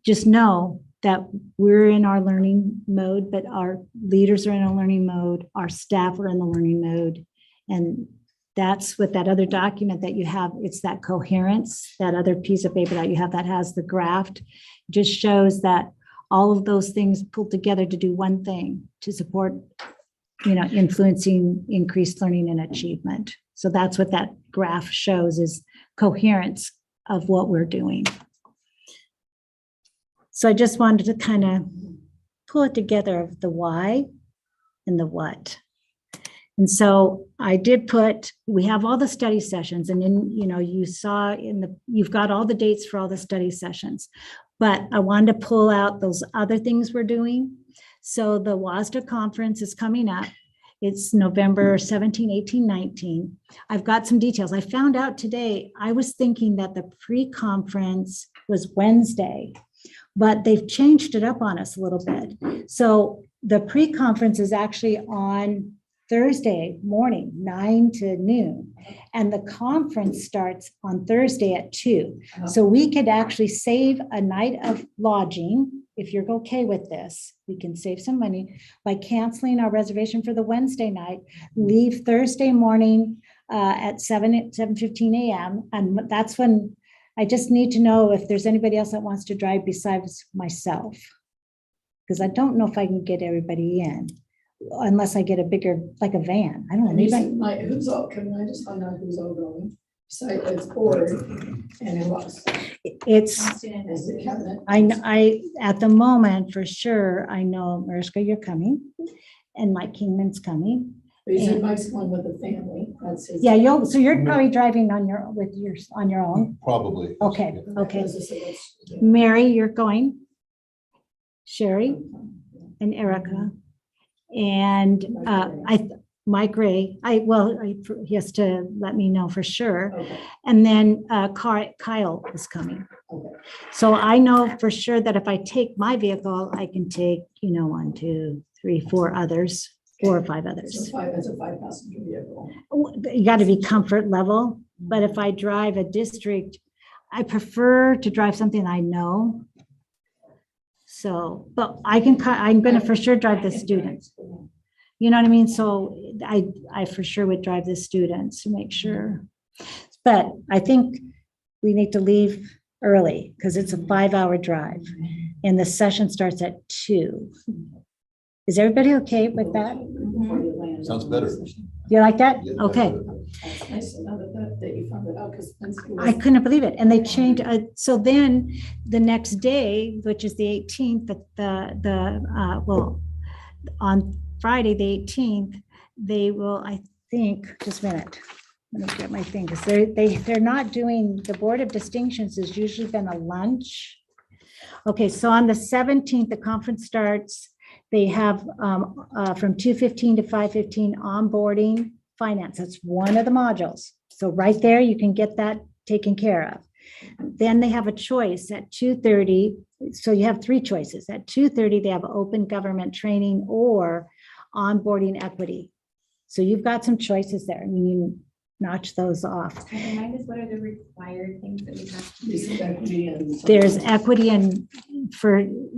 just know that we're in our learning mode, but our leaders are in a learning mode, our staff are in the learning mode, and that's what that other document that you have, it's that coherence, that other piece of paper that you have that has the graph, just shows that all of those things pulled together to do one thing, to support, influencing increased learning and achievement. So that's what that graph shows, is coherence of what we're doing. So I just wanted to kind of pull it together of the why and the what. And so I did put, we have all the study sessions, and then, you saw you've got all the dates for all the study sessions, but I wanted to pull out those other things we're doing. So the WASDA conference is coming up. It's November 17, 18, 19. I've got some details. I found out today, I was thinking that the pre-conference was Wednesday, but they've changed it up on us a little bit. So the pre-conference is actually on Thursday morning, 9 to noon. And the conference starts on Thursday at 2. So we could actually save a night of lodging. If you're okay with this, we can save some money by canceling our reservation for the Wednesday night, leave Thursday morning at 7:15 a.m. And that's when I just need to know if there's anybody else that wants to drive besides myself, because I don't know if I can get everybody in unless I get a bigger, like a van. I don't know. Maybe Who's all, can I just find out who's all going? So it's board and who else? it's, Is it cabinet? I, at the moment, for sure, I know, Mariska, you're coming, and Mike Kingman's coming. He said Mike's going with the family. That's his. Yeah, so you're probably driving on your own. Probably. Okay, okay. It's- Mary, you're going. Sherry and Erica. And Mike Ray, he has to let me know for sure. Okay. And then Kyle is coming. Okay. So I know for sure that if I take my vehicle, I can take, 1, 2, 3, 4 others, 4 or 5 others. It's a 5-passenger vehicle. You got to be comfort level, but if I drive a district, I prefer to drive something I know. So, but I'm going to for sure drive the students. You know what I mean? So I for sure would drive the students to make sure. But I think we need to leave early because it's a 5-hour drive and the session starts at 2. Is everybody okay with that? Sounds better. You like that? Yeah, Okay. It's nice to know that you found it out because. I couldn't believe it. And they changed. So then the next day, which is the 18th, on Friday, the 18th, they will, I think, just a minute. Let me get my thing, because they're not doing, the Board of Distinctions has usually been a lunch. Okay, so on the 17th, the conference starts. They have from 2:15 to 5:15 onboarding finance. That's one of the modules. So right there, you can get that taken care of. Then they have a choice at 2:30. So you have 3 choices. At 2:30, they have open government training or onboarding equity. So you've got some choices there. And you notch those off. Remind us, what are the required things that we have to do? There's equity, and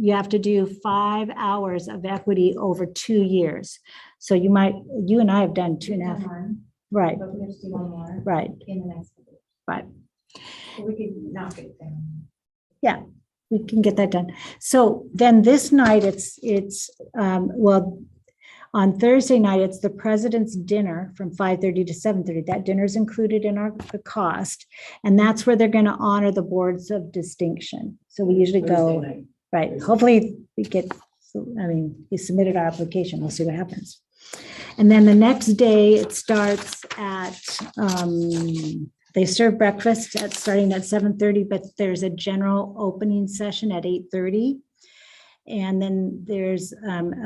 you have to do 5 hours of equity over 2 years. So you and I have done 2.5. Right. But we have to do one more. Right. In the next. Right. So we could knock it down. Yeah, we can get that done. So then this night, on Thursday night, it's the president's dinner from 5:30 to 7:30. That dinner is included in the cost. And that's where they're going to honor the boards of distinction. So we usually go, right. Hopefully we we submitted our application. We'll see what happens. And then the next day it starts at, they serve breakfast starting at 7:30, but there's a general opening session at 8:30. And then there's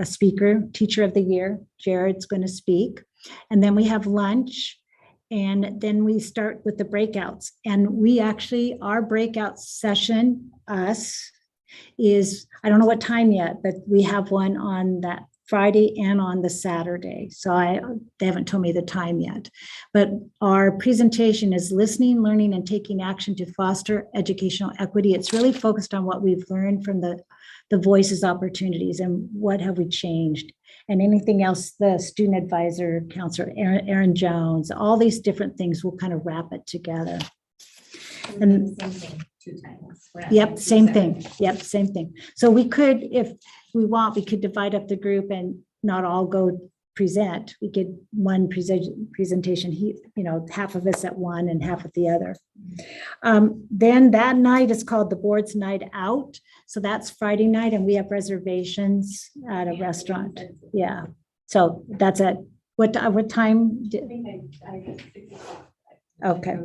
a speaker, teacher of the year, Jared's going to speak. And then we have lunch. And then we start with the breakouts. And our breakout session, is, I don't know what time yet, but we have one on that Friday and on the Saturday. So they haven't told me the time yet. But our presentation is listening, learning, and taking action to foster educational equity. It's really focused on what we've learned from the voices opportunities and what have we changed. And anything else, the student advisor, counselor, Aaron Jones, all these different things, we'll kind of wrap it together. And Same thing, 2 times. We're not yep, doing 2 same separate thing. Yep, same thing. So we could, if we want, we could divide up the group and not all go present. We could one presentation, half of us at one and half at the other. Then that night is called the board's night out. So that's Friday night and we have reservations at a restaurant. Yeah. So that's at what time? Okay.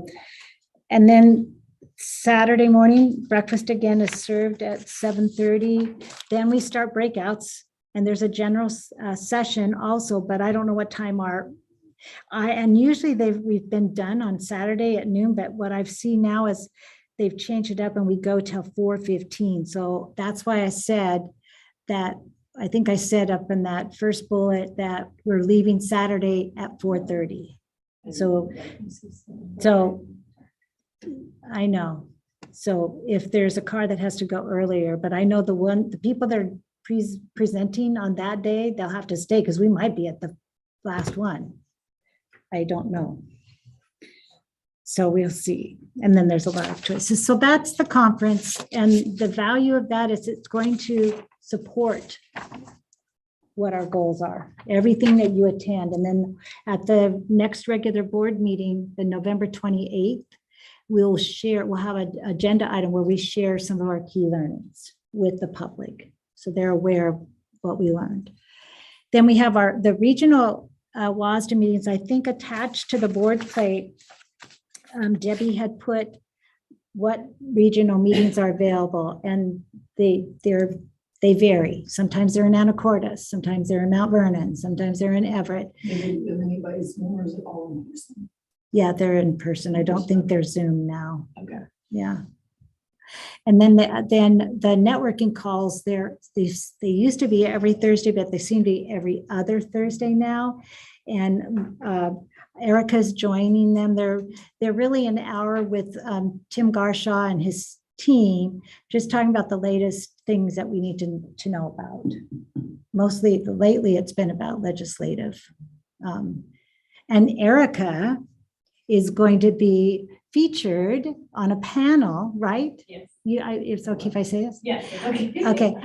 And then Saturday morning, breakfast again is served at 7:30. Then we start breakouts and there's a general session also, but I don't know what time and usually we've been done on Saturday at noon, but what I've seen now is they've changed it up and we go till 4:15. So that's why I said that, I think I said up in that first bullet that we're leaving Saturday at 4:30. So I know. So if there's a car that has to go earlier, but I know the people that are presenting on that day, they'll have to stay because we might be at the last one. I don't know. So we'll see. And then there's a lot of choices. So that's the conference. And the value of that is it's going to support what our goals are, everything that you attend. And then at the next regular board meeting, the November 28th, we'll have an agenda item where we share some of our key learnings with the public. So they're aware of what we learned. Then we have the regional WASDA meetings, I think attached to the board plate. Debbie had put what regional meetings are available and they vary. Sometimes they're in Anacortes, sometimes they're in Mount Vernon, sometimes they're in Everett. Anybody's more, is it all in person? Yeah, they're in person. I don't think they're Zoom now. Okay. Yeah. And then the networking calls, they used to be every Thursday, but they seem to be every other Thursday now. And Erica's joining them. They're really an hour with Tim Garshaw and his team, just talking about the latest things that we need to know about. Mostly lately, it's been about legislative. And Erica is going to be featured on a panel, right? Yes. It's okay if I say this? Yes. Okay. Okay.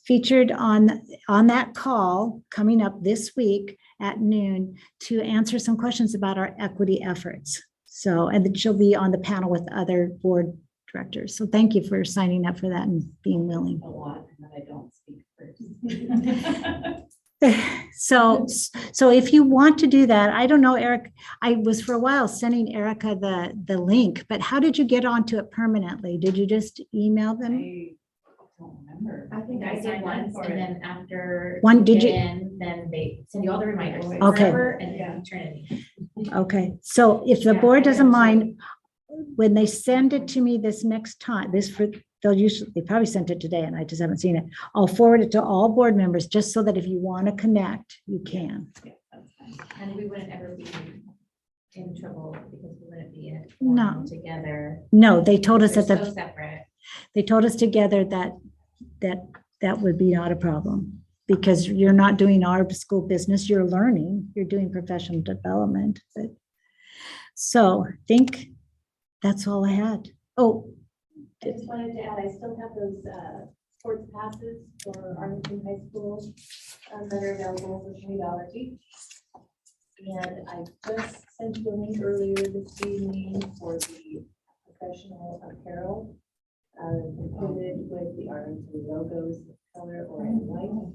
Featured on that call coming up this week at noon to answer some questions about our equity efforts. So, and then she'll be on the panel with other board directors. So thank you for signing up for that and being willing. A lot, and that I don't speak first. So if you want to do that, I don't know, Eric, I was for a while sending Erica the link, but how did you get onto it permanently? Did you just email them? I don't remember. I think I did once, and then after One, did get you- in, then they send you all the reminders. Okay. Forever, and then you turn it in. Okay, so if the Yeah, board I doesn't know. mind, when they send it to me this next time, they probably sent it today and I just haven't seen it. I'll forward it to all board members just so that if you want to connect, you can. Yeah, that's fine. And we wouldn't ever be in trouble because we wouldn't be in a No. forum together. No, they told us They're that so separate. they told us together that would be not a problem because you're not doing our school business, you're learning, you're doing professional development. So I think that's all I had. Oh, I just wanted to add, I still have those sports passes for Arlington High School that are available for $20 each. And I just sent you a link earlier this evening for the professional apparel included with the Arlington logos, color or in white.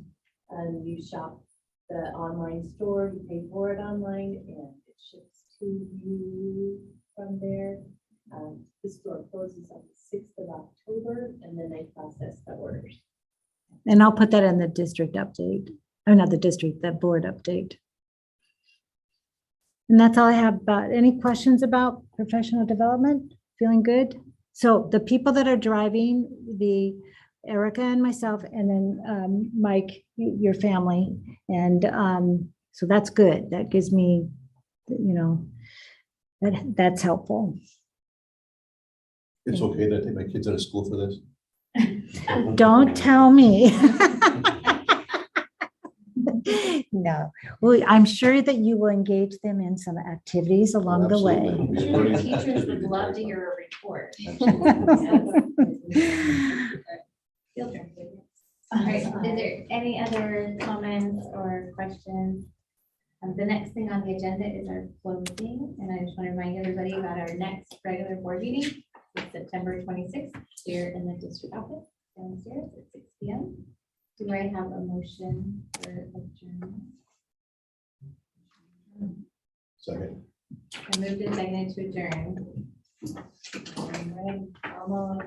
And you shop the online store, you pay for it online, and it ships to you from there. The store closes on the 6th of October, and then they process the orders. and I'll put that in the district update. Oh, not the district, the board update. And that's all I have about, any questions about professional development? Feeling good? So the people that are driving, the Erica and myself, and then Mike, your family. And so that's good. That gives me, that's helpful. It's okay that I take my kids out of school for this? Don't tell me. No, well, I'm sure that you will engage them in some activities along the way. I'm sure the teachers would love to hear a report. Field trip. All right, is there any other comments or questions? The next thing on the agenda is our closing, and I just want to remind everybody about our next regular board meeting. It's September 26th, here in the district office downstairs at 6 p.m. Do I have a motion for adjournment? Second. I moved and seconded to adjourn. All right, almost.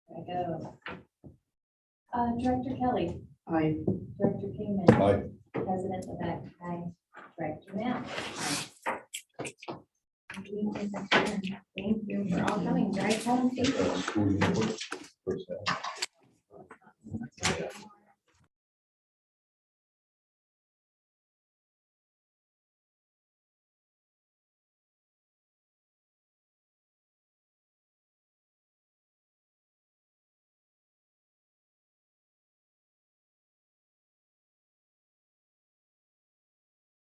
There I go. Director Kelly. I. Director Kingman. Aye. President-elect. Aye. Director Now. Thank you for all coming. Drive home safely. School uniform.